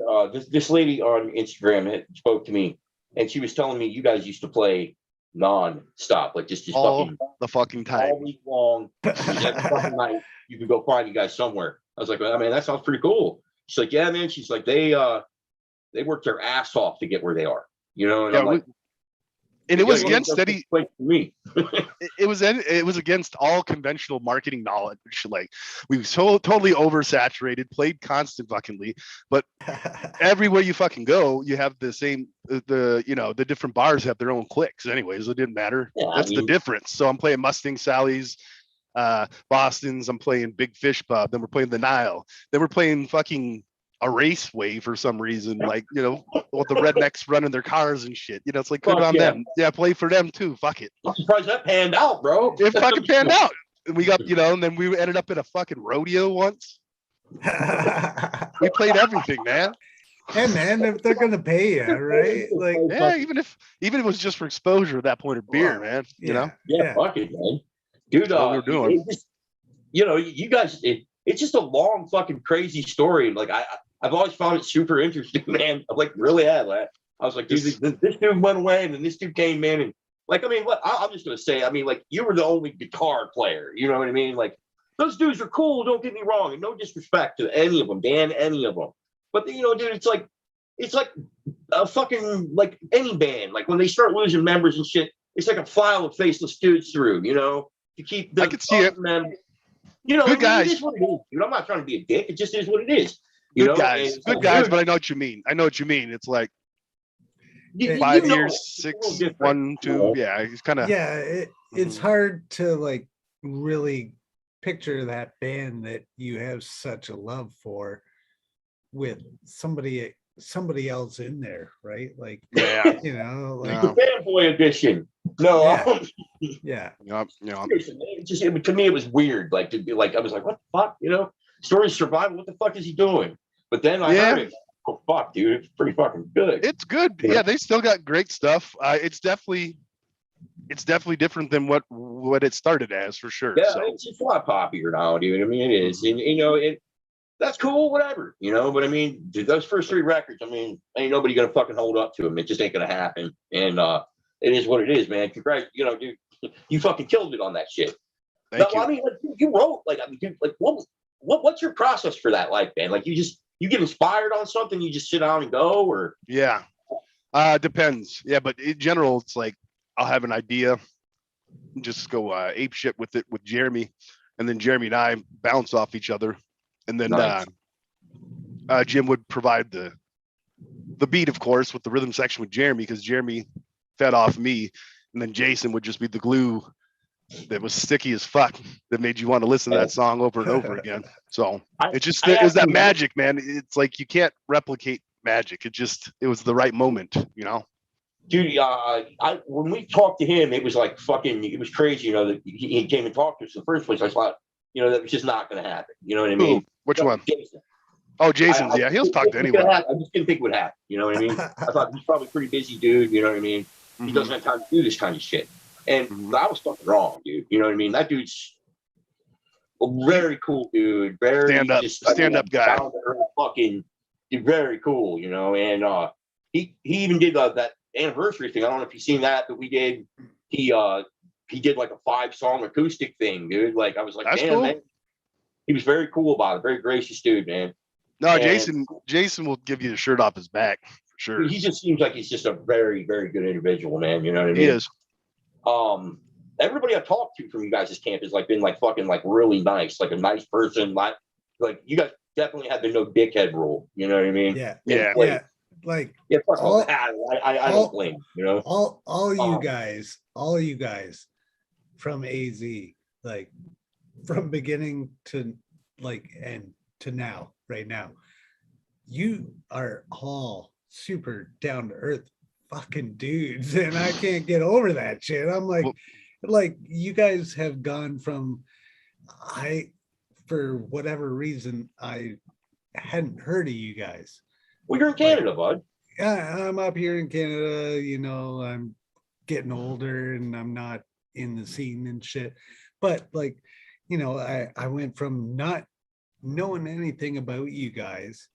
this lady on Instagram spoke to me, and she was telling me you guys used to play non-stop, like just all the fucking time, all week long. Every fucking night you could go find you guys somewhere. I was like, well, I mean, that sounds pretty cool. She's like, yeah, man. She's like, they worked their ass off to get where they are, And I'm like, and it was against steady. Me. it was against all conventional marketing knowledge. Like we were so totally oversaturated, played constant fuckingly, but everywhere you fucking go, you have the same. The different bars have their own clicks. Anyways, it didn't matter. Yeah, that's the difference. So I'm playing Mustang Sally's, Boston's. I'm playing Big Fish Pub. Then we're playing the Nile. Then we're playing fucking a raceway for some reason, with the rednecks running their cars and shit. It's like good on them. Yeah, play for them too. Fuck it. I'm surprised that panned out, bro. It fucking panned out. And we got, and then we ended up in a fucking rodeo once. We played everything, man. Hey man, if they're gonna pay you, right? Like even if it was just for exposure at that point, or beer, man. Yeah, fuck it, man. Dude, what we're doing. You guys, it's just a long fucking crazy story. Like I've always found it super interesting, man. I'm like really I was like, dude, this dude went away, and then this dude came in, and Like, I mean, what I'm just gonna say, I mean, like, you were the only guitar player. You know what I mean? Like, those dudes are cool. Don't get me wrong, and no disrespect to any of them, Dan, any of them. But you know, dude, it's like a fucking like any band. Like when they start losing members and shit, it's like a file of faceless dudes through. You know, to keep the I could see it. members. You know, Good I mean, guys. it is what it is, dude. I'm not trying to be a dick. It just is what it is. You Good know, guys, and, good guys, dude, but I know what you mean. I know what you mean. It's like you 5 know, years, it's a 6, little different, 1, 2. you know? Yeah, he's kind of. Yeah, it's hard to like really picture that band that you have such a love for with somebody else in there, right? Like, Yeah. you know, like, No. The fanboy edition. No, yeah. Yep. seriously, man, to me, it was weird. Like to be like, I was like, what the fuck, you know? Story of survival. What the fuck is he doing? But then I heard it. Oh fuck, dude, it's pretty fucking good. It's good. Yeah, they still got great stuff. It's definitely different than what it started as, for sure. Yeah, So it's a lot popular now, dude. I mean, it is, and you know, that's cool, whatever, you know. But I mean, dude, those first 3 records, I mean, ain't nobody gonna fucking hold up to them. It just ain't gonna happen. And it is what it is, man. Congrats, you know, dude, you fucking killed it on that shit. thank you. I mean, like, you wrote, like, I mean, dude, like, what's your process for that, like, man? Like, you get inspired on something, you just sit down and go, or Yeah. Depends. Yeah, but in general, it's like I'll have an idea, just go ape shit with it with Jeremy, and then Jeremy and I bounce off each other, and then Nice. Jim would provide the beat, of course, with the rhythm section with Jeremy, because Jeremy fed off me, and then Jason would just be the glue that was sticky as fuck that made you want to listen to that song over and over again. So it just is that magic, man. It's like you can't replicate magic. It was the right moment, you know. Dude, when we talked to him, it was like fucking, it was crazy, you know, that he came and talked to us in the first place. I thought, you know, that was just not going to happen. You know what I mean? Ooh, which one? Jason. Oh, Jason's. Yeah, he'll talk to anyone. I just didn't think it would happen. You know what I mean? I thought he's probably a pretty busy dude. You know what I mean? He doesn't have time to do this kind of shit. And I was fucking wrong, dude. You know what I mean? That dude's a very cool dude. Very stand up guy. Down to earth, fucking very cool, you know. And he even did that anniversary thing. I don't know if you've seen that we did. He did like a 5-song acoustic thing, dude. Like I was like, that's damn, cool. man. He was very cool about it. Very gracious dude, man. No, and Jason will give you the shirt off his back for sure. He just seems like he's just a very, very good individual, man. You know what I mean? He is. Everybody I've talked to from you guys' camp has like been like fucking like really nice, like a nice person. Like you guys definitely have the no dickhead rule. You know what I mean? Yeah. Like fuck all that. I don't blame you know. All you guys from AZ, like from beginning to like end to now, right now, you are all super down to earth fucking dudes, and I can't get over that shit. I'm like you guys have gone from, for whatever reason, I hadn't heard of you guys. Well, you're in Canada, bud. Yeah, I'm up here in Canada, you know, I'm getting older and I'm not in the scene and shit. But like, you know, I went from not knowing anything about you guys,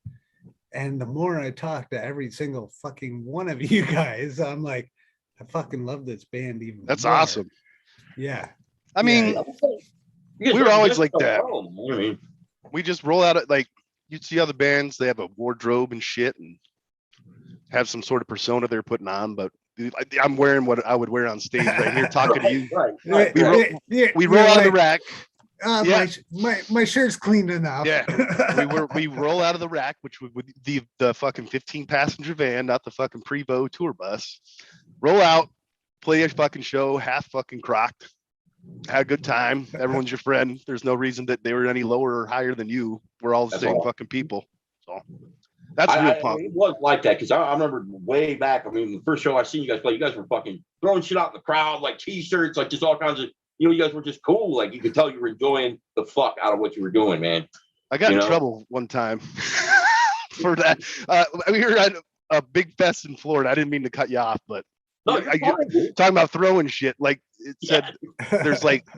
and the more I talk to every single fucking one of you guys, I'm like, I fucking love this band even That's more. awesome. Yeah. I mean, we were always like that. I mean, we just roll out like you'd see other bands, they have a wardrobe and shit and have some sort of persona they're putting on, but I'm wearing what I would wear on stage right here talking to you. Right. We roll out of the rack. My shirt's clean enough. Yeah. we roll out of the rack, which would the fucking 15-passenger van, not the fucking Prevost tour bus. Roll out, play a fucking show, half fucking crocked. Had a good time. Everyone's your friend. There's no reason that they were any lower or higher than you. We're all the same fucking people. So that's real punk. It was like that because I remember way back. I mean, the first show I seen you guys play, you guys were fucking throwing shit out in the crowd, like T-shirts, like just all kinds of. You know, you guys were just cool. Like you could tell you were enjoying the fuck out of what you were doing, man. I got in trouble one time for that. We were at a big fest in Florida. I didn't mean to cut you off, but talking about throwing shit. Like it said, there's like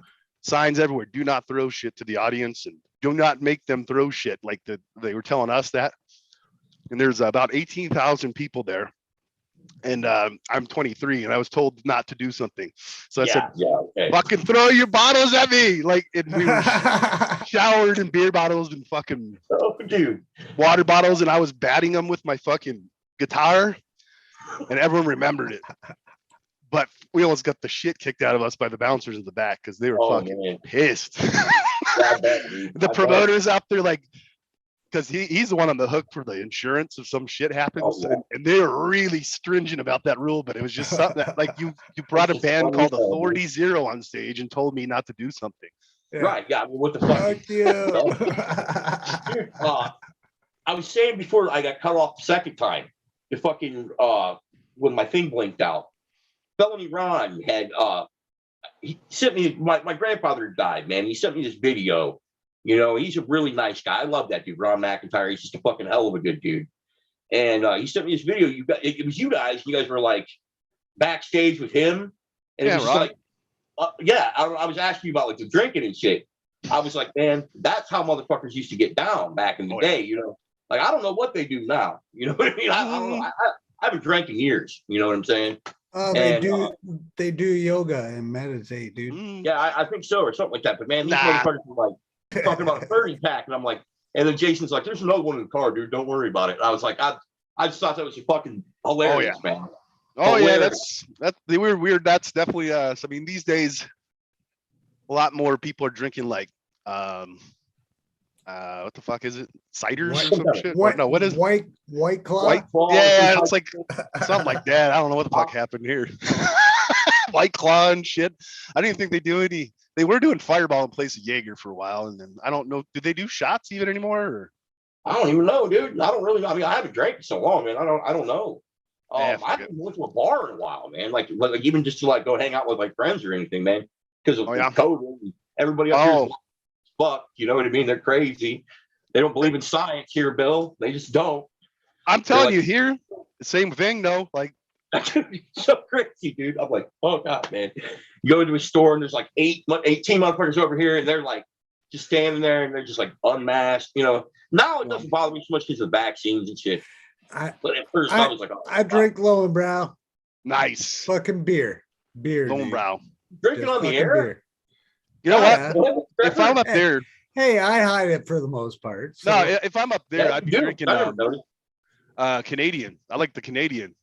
signs everywhere. Do not throw shit to the audience, and do not make them throw shit. Like they were telling us that. And there's about 18,000 people there. And I'm 23 and I was told not to do something. So I said, okay. fucking throw your bottles at me. Like, and we were showered in beer bottles and fucking water bottles. And I was batting them with my fucking guitar and everyone remembered it. But we almost got the shit kicked out of us by the bouncers in the back because they were fucking pissed. The promoters out there, like, because he's the one on the hook for the insurance if some shit happens, and they were really stringent about that rule. But it was just something that, like, you brought a band called Authority Zero on stage and told me not to do something. Yeah. Right? Yeah. I mean, what the fuck? Dude, I was saying before I got cut off the second time, the fucking when my thing blinked out. Felony Ron had he sent me my grandfather died, man. He sent me this video. You know, he's a really nice guy. I love that dude, Ron McIntyre. He's just a fucking hell of a good dude. And he sent me this video. It was you guys. You guys were like backstage with him, and it was just like, I was asking you about like the drinking and shit. I was like, man, that's how motherfuckers used to get down back in the day. You know, like I don't know what they do now. You know what I mean? I don't know. I haven't drank in years. You know what I'm saying? They do yoga and meditate, dude. Yeah, I think so, or something like that. But man, these motherfuckers were like talking about a 30 pack, and I'm like, and then Jason's like, "There's another one in the car, dude. Don't worry about it." And I was like, I just thought that was fucking hilarious, man. Oh hilarious. Yeah, that's they were weird. That's definitely I mean, these days, a lot more people are drinking like what the fuck is it? Ciders or some shit? No, what is White Claw? White Claw? Yeah, it's like something like that. I don't know what the fuck happened here. White Claw and shit. I didn't think they do any. They were doing Fireball in place of Jaeger for a while, and then I don't know. Do they do shots even anymore? Or? I don't even know, dude. I don't really know. I mean, I haven't drank in so long, man. I don't know. I haven't went to a bar in a while, man. Like even just to like go hang out with my friends or anything, man. Because of COVID, and everybody up here is fuck. You know what I mean? They're crazy. They don't believe in science here, Bill. They just don't. I'm telling you, here, the same thing, though. Like, that's gonna be so crazy, dude. I'm like, oh god, man. You go into a store and there's like 18 motherfuckers over here, and they're like just standing there and they're just like unmasked. You know, now it doesn't bother me so much because of the vaccines and shit. But at first I was like, I drink Lowenbrow. Nice. Fucking beer. Lowenbrow. Drinking on the air. Beer. You know what? If I'm up there, hey, I hide it for the most part. So. No, if I'm up there, I'd be drinking Canadian. I like the Canadian.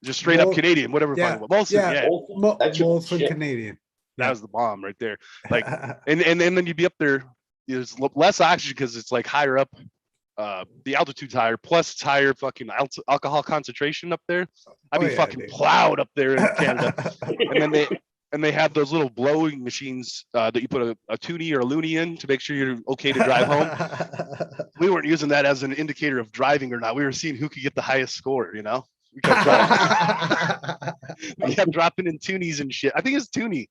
Just straight up Canadian, whatever. Molson Canadian. That was the bomb right there. Like, and then you'd be up there. There's less oxygen because it's like higher up. The altitude's higher, plus it's higher fucking alcohol concentration up there. I'd be fucking plowed up there in Canada. And they have those little blowing machines that you put a toonie or a loony in to make sure you're okay to drive home. We weren't using that as an indicator of driving or not. We were seeing who could get the highest score, you know? We kept dropping in toonies and shit. I think it's toonie.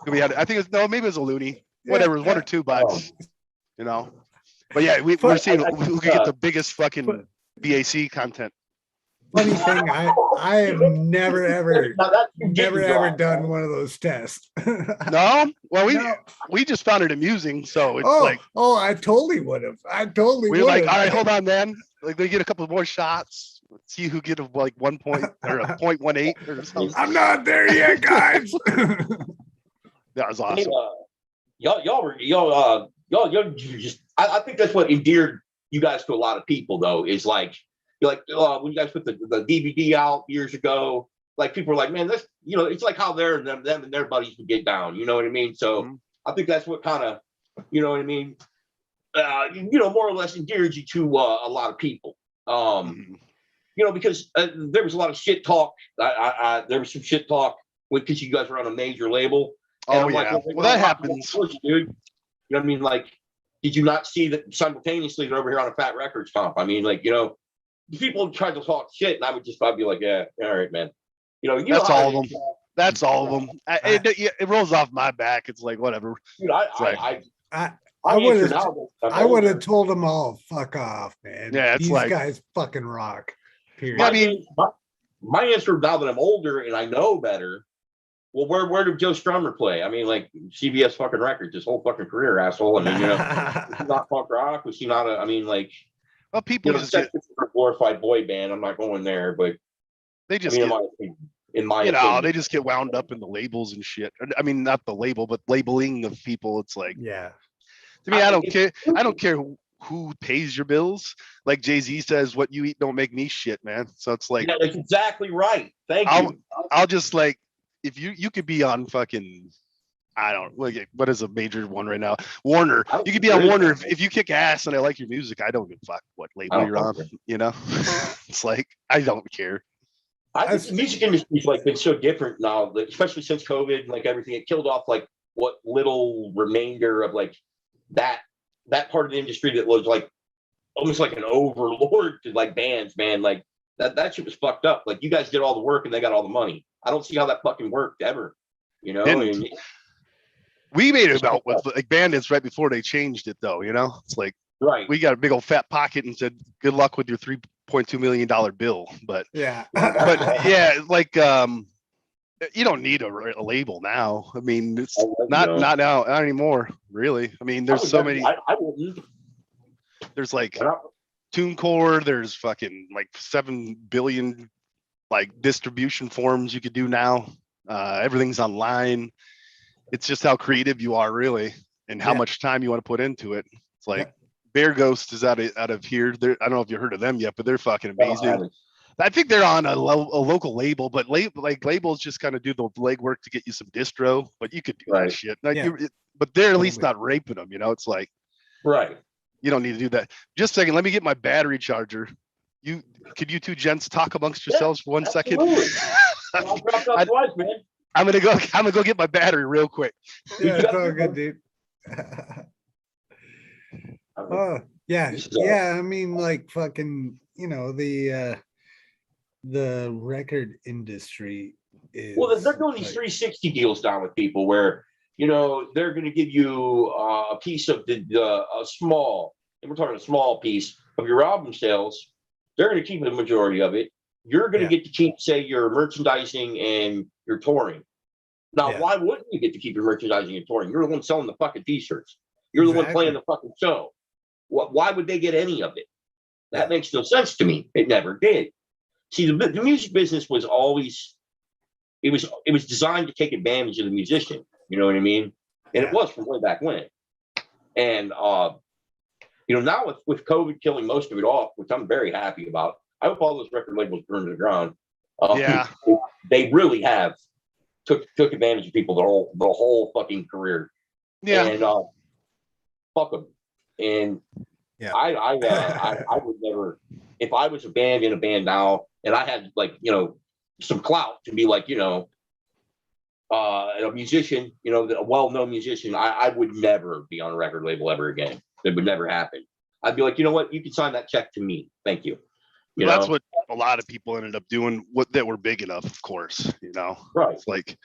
Maybe it was a loony. Whatever, one or two bucks, you know? But yeah, we're seeing who could get the biggest fucking BAC content. Funny thing, I have never ever done one of those tests. No, well we just found it amusing, so it's I totally would have. We're like, all right, hold on, man. Like they get a couple more shots. Let's see who get like 1 point or a 0.18 or something. I'm not there yet, guys. That was awesome. Y'all just. I think that's what endeared you guys to a lot of people, though, is like. Like when you guys put the DVD out years ago, like people were like, man, that's, you know, it's like how them and their buddies would get down. You know what I mean? So I think that's what kind of, you know what I mean? More or less endeared you to a lot of people. Because there was a lot of shit talk. There was some shit talk because you guys were on a major label. And I'm like, well, that happens, dude. You know what I mean? Like, did you not see that simultaneously they're over here on a Fat Records comp? I mean, like, people tried to talk shit, and I'd be like, yeah, all right, man. That's all of them. That's all of them. It rolls off my back. It's like whatever. Dude, I would have told them all, fuck off, man. Yeah, it's these like, guys fucking rock. Period. I mean, my answer now that I'm older and I know better. Well, where did Joe Strummer play? I mean, like CBS fucking Records, his whole fucking career, asshole. I mean, was he not punk rock? Was he not well, people just get a glorified boy band. I'm not going there, but They I just mean, get, in my you know, opinion. they just get wound up in the labels and shit. I mean, not the label, but labeling of people. It's like, Yeah. to me, I don't care. I don't care who pays your bills. Like Jay-Z says, what you eat don't make me shit, man. So it's like, Yeah, that's exactly right. Thank you. I'll just like, if you could be on fucking, I don't like, what is a major one right now? Warner. You could be on Warner if you kick ass and I like your music. I don't give a fuck what label you're on. You know, it's like I don't care. I think the music industry's like been so different now, like, especially since COVID and like everything. It killed off like what little remainder of like that part of the industry that was like almost like an overlord to like bands, man. Like that shit was fucked up. Like you guys did all the work and they got all the money. I don't see how that fucking worked ever. You know, and we made it about with like Bandits right before they changed it, though. You know, it's like right. We got a big old fat pocket and said, "Good luck with your $3.2 million bill." But yeah, but yeah, like you don't need a label now. I mean, it's not now, not anymore. Really, I mean, there's so many. I wouldn't. There's like TuneCore. There's fucking like 7 billion like distribution forms you could do now. Everything's online. It's just how creative you are, really, and how much time you want to put into it. It's like Bear Ghost is out of here. I don't know if you heard of them yet, but they're fucking amazing. I think they're on a local label, but labels just kind of do the legwork to get you some distro. But you could do that shit. Like but they're at least not raping them. You know, it's like you don't need to do that. Just a second. Let me get my battery charger. Could you two gents talk amongst yourselves for 1 second? I'm gonna go get my battery real quick. Yeah, it's all good, dude. Yeah. I mean, like fucking, you know, the record industry is. Well, they're doing these 360 deals down with people where, you know, they're going to give you a piece of a small, and we're talking a small piece of your album sales. They're going to keep the majority of it. You're going to get to keep, say, your merchandising and your touring. Now, why wouldn't you get to keep your merchandising and touring? You're the one selling the fucking t-shirts. You're the one playing the fucking show. Why would they get any of it? That makes no sense to me. It never did. See, the music business was always, it was designed to take advantage of the musician. You know what I mean? And it was from way back when. And, you know, now with COVID killing most of it off, which I'm very happy about, I hope all those record labels burn to the ground. They really have took advantage of people the whole fucking career. Yeah. And fuck them. And I would never, if I was in a band now, and I had like, you know, some clout to be like, you know, a musician, you know, a well-known musician, I would never be on a record label ever again. It would never happen. I'd be like, you know what, you can sign that check to me. Thank you. That's what a lot of people ended up doing, that were big enough, of course, you know. Right. It's like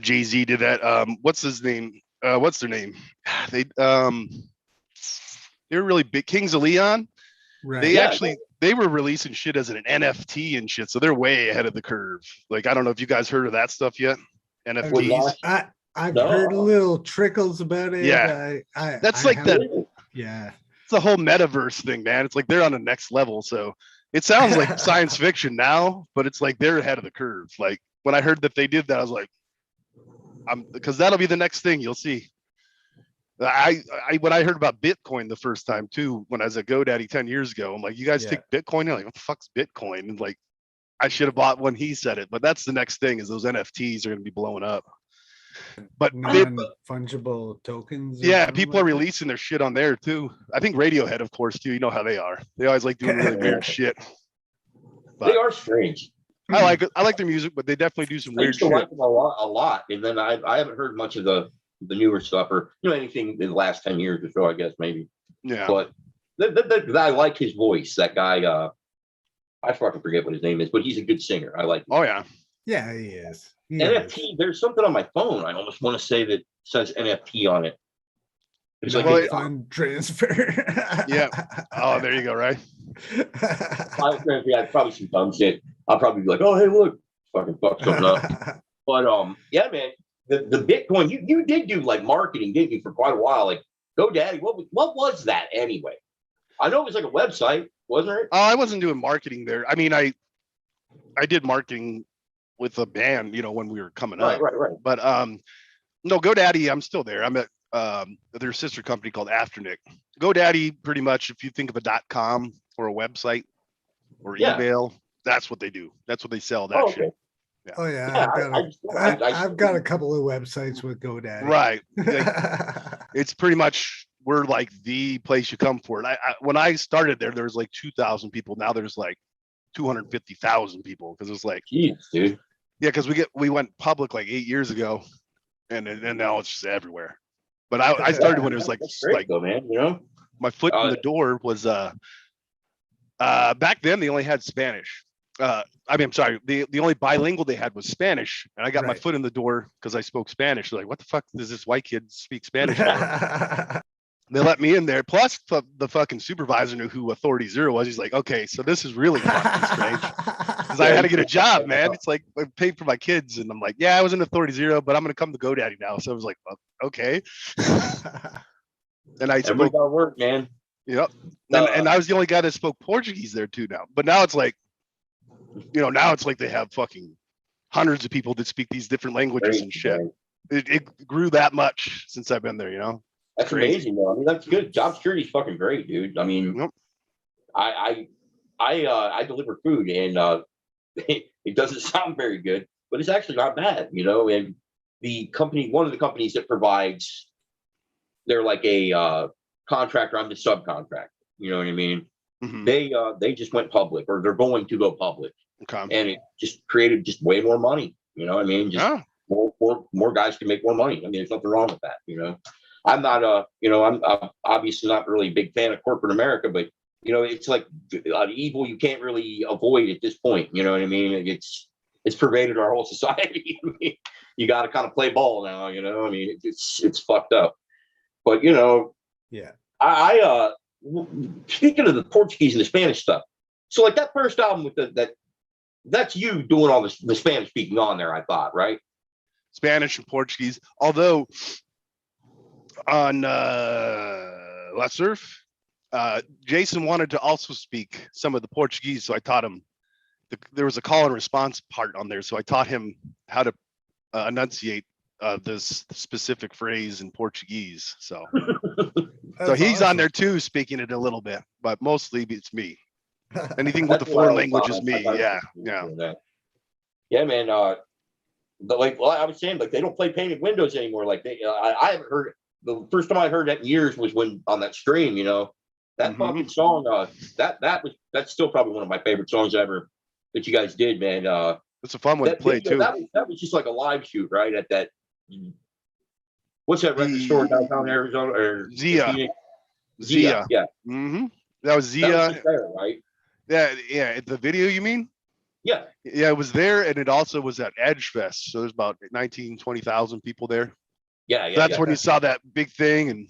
Jay-Z did that. What's his name? What's their name? They were really big. Kings of Leon. Right. They were releasing shit as an NFT and shit, so they're way ahead of the curve. Like, I don't know if you guys heard of that stuff yet. NFTs. I've heard little trickles about it. Yeah. It's the whole metaverse thing, man. It's like they're on the next level. So it sounds like science fiction now, but it's like they're ahead of the curve. Like when I heard that they did that, I was like, because that'll be the next thing you'll see. When I heard about Bitcoin the first time too, when I was at GoDaddy 10 years ago, I'm like, you guys take Bitcoin? You're like, what the fuck's Bitcoin? And like, I should have bought when he said it, but that's the next thing, is those NFTs are going to be blowing up. But non-fungible tokens. Yeah, people are releasing their shit on there too. I think Radiohead, of course, too. You know how they are. They always like doing really weird shit. But they are strange. I like their music, but they definitely do some weird shit. I like them a lot. And then I haven't heard much of the newer stuff, or anything in the last 10 years or so, I guess, maybe. Yeah. But I like his voice. That guy, I fucking forget what his name is, but he's a good singer. I like him. Oh yeah. Yeah, he is. NFT. There's something on my phone. I almost want to say that says NFT on it. It's like fund transfer. Yeah. Oh, there you go. Right. Yeah, probably some dumb shit. I'll probably be like, oh, hey, look, fucking fuck something up. But yeah, man, the Bitcoin, you did do like marketing, didn't you, for quite a while? Like GoDaddy, what was that anyway? I know it was like a website, wasn't it? Oh, I wasn't doing marketing there. I mean, I did marketing with a band, when we were coming Right, up. right. But no, GoDaddy, I'm still there. I'm at their sister company called Afternic. GoDaddy, pretty much, if you think of a .com or a website or Yeah. email, that's what they do. That's what they sell. That Oh, shit. okay. Yeah. Oh yeah, Yeah, I've got a couple of websites with GoDaddy. Right. It's pretty much, we're like the place you come for. And I when I started there was like 2,000 people. Now there's like 250,000 people, because it's like, Jeez, dude. yeah, because we went public like 8 years ago, and now it's just everywhere. But I started when it was like That's great, though, man. my foot in the door was back then they only had Spanish. I'm sorry, the only bilingual they had was Spanish, and I got my foot in the door because I spoke Spanish. They're like, what the fuck does this white kid speak Spanish for? They let me in there. Plus, the fucking supervisor knew who Authority Zero was. He's like, okay, so this is really fucking strange, because I had to get a job, man. It's like I paid for my kids, and I'm like, yeah, I was in Authority Zero, but I'm gonna come to GoDaddy now. So I was like, well, okay. And I spoke our work, man. Yep. And I was the only guy that spoke Portuguese there too now. But now it's like, now it's like they have fucking hundreds of people that speak these different languages and shit. It grew that much since I've been there, That's crazy. amazing, though. I mean, that's good. Job security is fucking great, dude. I mean, Yep. I deliver food, and it doesn't sound very good, but it's actually not bad, And one of the companies that provides, they're like a contractor. I'm the subcontractor. You know what I mean? Mm-hmm. They just went public, or they're going to go public, Okay. and it just created just way more money. You know what I mean? Just more guys can make more money. I mean, there's nothing wrong with that. I'm not I'm obviously not really a big fan of corporate America, but it's like an evil you can't really avoid at this point. You know what I mean? It's pervaded our whole society. I mean, you got to kind of play ball now. I mean, it's fucked up. But yeah. I speaking of the Portuguese and the Spanish stuff. So like that first album with that's you doing all the Spanish speaking on there, I thought, right? Spanish and Portuguese. Although on Last Surf, Jason wanted to also speak some of the Portuguese, so I taught him. There was a call and response part on there, so I taught him how to enunciate this specific phrase in Portuguese. So he's awesome on there too, speaking it a little bit, but mostly it's me. Anything with the foreign language is me. Yeah. Yeah, man. But I was saying, like, they don't play Painted Windows anymore. Like I haven't heard. The first time I heard that in years was when on that stream. That fucking song. That's still probably one of my favorite songs ever that you guys did, man. It's a fun one to play too. That was just like a live shoot, right? At that. What's that record store downtown Arizona or Zia? Zia, yeah. Mm-hmm. That was Zia. That was there, right? Yeah. The video, you mean? Yeah. Yeah, it was there, and it also was at Edge Fest. So there's about 20,000 people there. Yeah. That's when you saw that big thing, and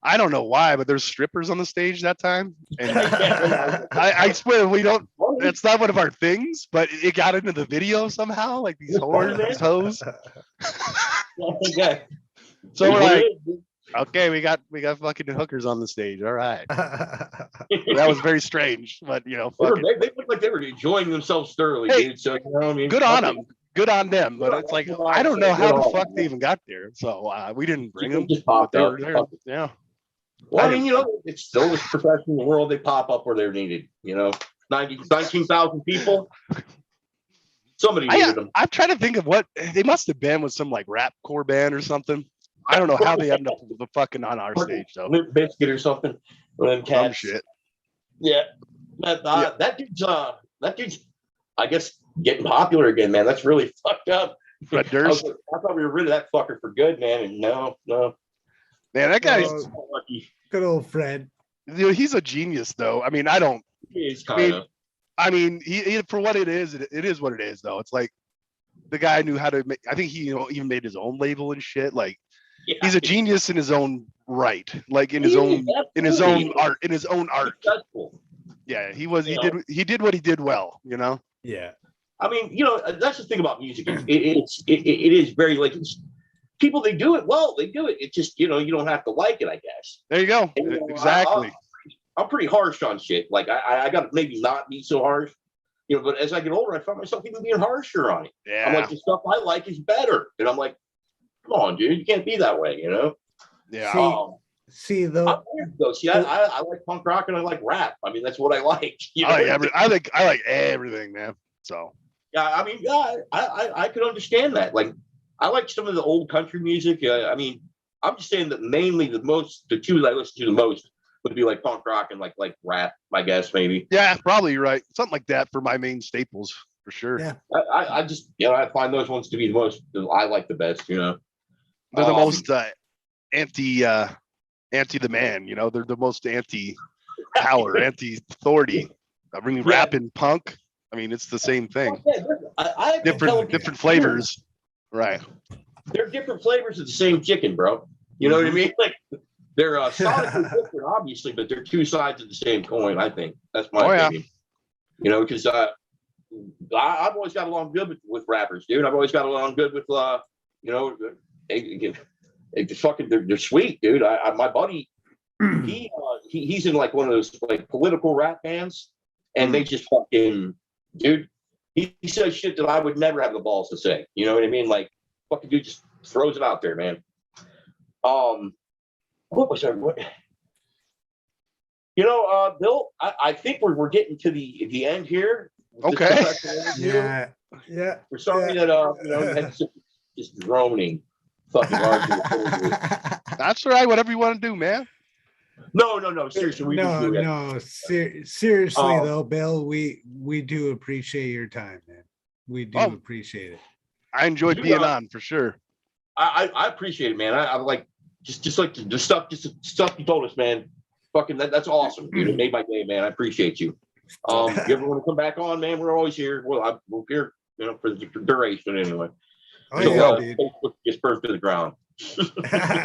I don't know why, but there's strippers on the stage that time. And I swear we don't. That's not one of our things, but it got into the video somehow, like these whores, these hoes. Yeah. So we're like, okay, we got fucking hookers on the stage. All right. That was very strange, but they looked like they were enjoying themselves thoroughly, dude. So I mean, good on them. Good on them, but it's like I don't know how the fuck they even got there. So we didn't bring them. Just popped up. Yeah. Well, I mean, it's still this professional world. They pop up where they're needed. 19,000 people. Somebody needed them. I'm trying to think of what they must have been with some like rap core band or something. I don't know how they ended up the fucking on our stage though. Limp Bizkit or something. Or them cats. Some shit. Yeah. That dude's I guess getting popular again, man. That's really fucked up. Fred Durst. I thought we were rid of that fucker for good, man. And no. Man, that guy's good old Fred. He's a genius, though. I mean, I don't. He is kind of. I mean, he for what it is what it is, though. It's like the guy knew how to make. I think he even made his own label and shit. Like he's a genius in his own right, like in his own art. Yeah, he was. He did what he did well. Yeah. I mean, that's the thing about music. It is very like people. They do it well. They do it. It's just you don't have to like it. I guess. There you go. Exactly. I'm pretty harsh on shit. Like I got to maybe not be so harsh, but as I get older, I find myself even being harsher on it. Yeah. I'm like, the stuff I like is better. And I'm like, come on, dude, you can't be that way, Yeah. See though. I like punk rock and I like rap. I mean, that's what I like. I like everything, man. So Yeah, I mean, yeah, I could understand that. Like, I like some of the old country music. I mean, I'm just saying that mainly the two that I listen to the most would be like punk rock and like rap, I guess, maybe. yeah, probably you're right. Something like that for my main staples for sure. Yeah. I just, I find those ones to be the most, I like the best, They're the most anti the man, they're the most anti-power, anti-authority. I mean, rap and punk. I mean, it's the same thing. I different flavors. Right. They're different flavors of the same chicken, bro. You know what I mean? Like, they're sonically different, obviously, but they're two sides of the same coin, I think. That's my opinion. Because I've always got along good with rappers, dude. I've always got along good with, they're sweet, dude. My buddy, he's in like one of those like political rap bands, and they just fucking, dude, he says shit that I would never have the balls to say. You know what I mean? Like, fucking dude just throws it out there, man. What was that? Bill, I think we're getting to the end here. Okay. Yeah. We're sorry that just droning fucking argument. That's all right. Whatever you want to do, man. No. Seriously, seriously though, Bill, we do appreciate your time, man. We do appreciate it. I enjoyed being on for sure. I appreciate it, man. I like just like the stuff you told us, man. Fucking that's awesome, dude. It made my day, man. I appreciate you. You ever want to come back on, man? We're always here. Well, we're here, for the duration anyway. Facebook gets burned to the ground.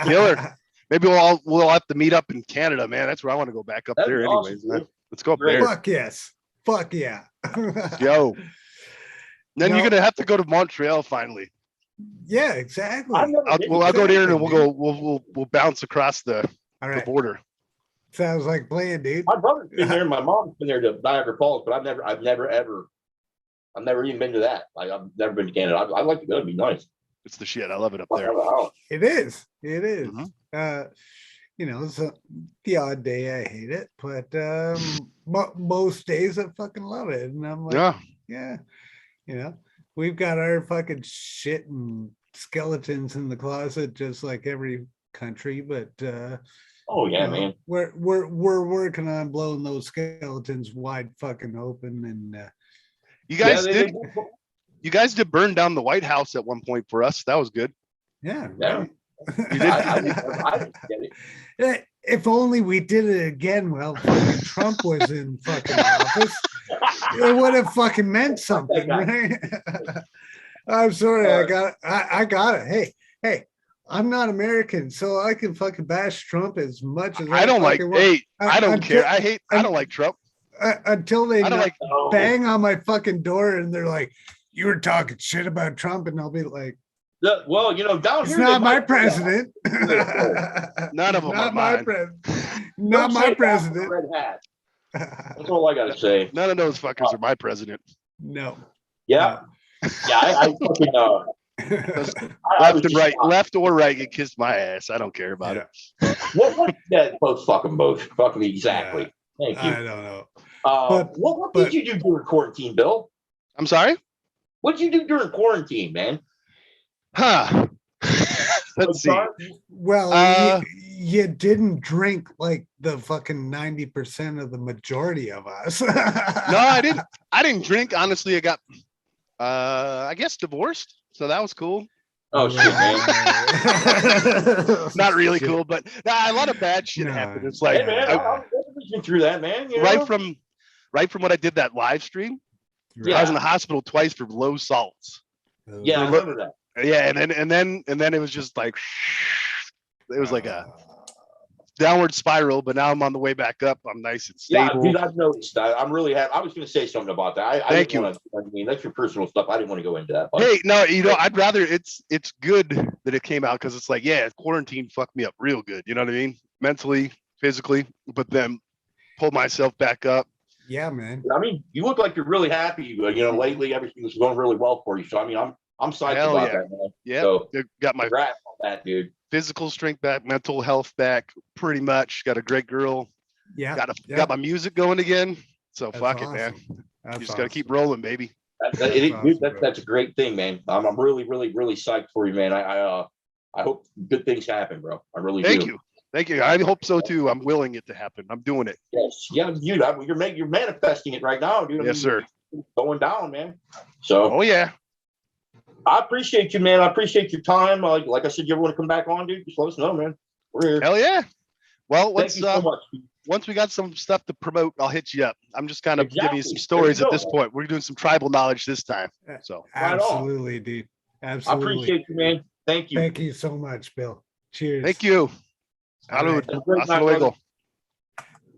Killer. Maybe we'll have to meet up in Canada, man. That's where I want to go back up there, anyways. Awesome, let's go up there. Fuck yes. Fuck yeah. Yo. Then you're gonna have to go to Montreal finally. Yeah, exactly. I'll go there and we'll bounce across the border. Sounds like playing, dude. My brother's been there. My mom's been there to Niagara Falls, but I've never even been to that. Like, I've never been to Canada. I'd like to go. It'd be nice. It's the shit. I love it up there. It is. Mm-hmm. So the odd day I hate it, but most days I fucking love it. And I'm like, yeah. We've got our fucking shit and skeletons in the closet, just like every country, but man, we're working on blowing those skeletons wide fucking open. And you guys did burn down the White House at one point for us. That was good. Yeah. I didn't get it. If only we did it again while fucking Trump was in fucking office, it would have fucking meant something, right? I'm sorry, I got it. Hey, I'm not American, so I can fucking bash Trump as much as I don't like. Hey, I don't care. I don't like Trump until they bang on my fucking door and they're like, "You were talking shit about Trump," and I'll be like, well, down it's here, not my president. None of them are mine. Not my president. Red hat. That's all I gotta say. None of those fuckers are my president. No. Yeah. I fucking left or right, you kissed my ass. I don't care about it. What? Yeah, fuck them both. Fuck me exactly. Yeah. Thank you. I don't know. What did you do during quarantine, Bill? I'm sorry. What did you do during quarantine, man? Let's see. Well, you didn't drink like the fucking 90% of the majority of us. No, I didn't drink. Honestly, I got I guess divorced. So that was cool. Oh shit, man. Not really cool, but a lot of bad shit happened. It's like, hey, man, I've been through that, man. Right from what I did that live stream. Yeah. I was in the hospital twice for low salts. Yeah, I remember that. Yeah, and then it was just like it was like a downward spiral, but now I'm on the way back up. I'm nice and stable. Yeah, dude, I've noticed that. I'm really happy. I was going to say something about that. Thank you. I mean, that's your personal stuff. I didn't want to go into that. But. Hey, no, I'd rather it's good that it came out because it's like, quarantine fucked me up real good. You know what I mean? Mentally, physically, but then pull myself back up. Yeah, man. I mean, you look like you're really happy. You know, lately everything's going really well for you. So I mean, I'm psyched Hell about yeah. that, man. Yeah, So got my congrats on that, dude. physical strength back, mental health back, pretty much. Got a great girl. Yeah. Got my music going again. So That's fuck it, man. awesome. You That's just got to keep awesome. rolling, baby. Dude, awesome, bro. that's a great thing, man. I'm really, really, really psyched for you, man. I hope good things happen, bro. I really Thank do. you. Thank you. I hope so too. I'm willing it to happen. I'm doing it. Yes, yeah, dude. You're manifesting it right now, dude. I Yes, mean, sir. it's going down, man. So Oh yeah. I appreciate you, man. I appreciate your time. Like I said, you ever want to come back on, dude? Just let us know, man. We're here. Hell yeah. Well, Thank you so much. once we got some stuff to promote, I'll hit you up. I'm just kind of giving you some Exactly. stories There at you this go, point. We're doing some tribal knowledge this time. So Right on. Absolutely, dude. I Absolutely. appreciate you, man. Thank you. Thank you so much, Bill. Cheers. thank you. All right. Salud. Have a great Hasta night, brother. luego.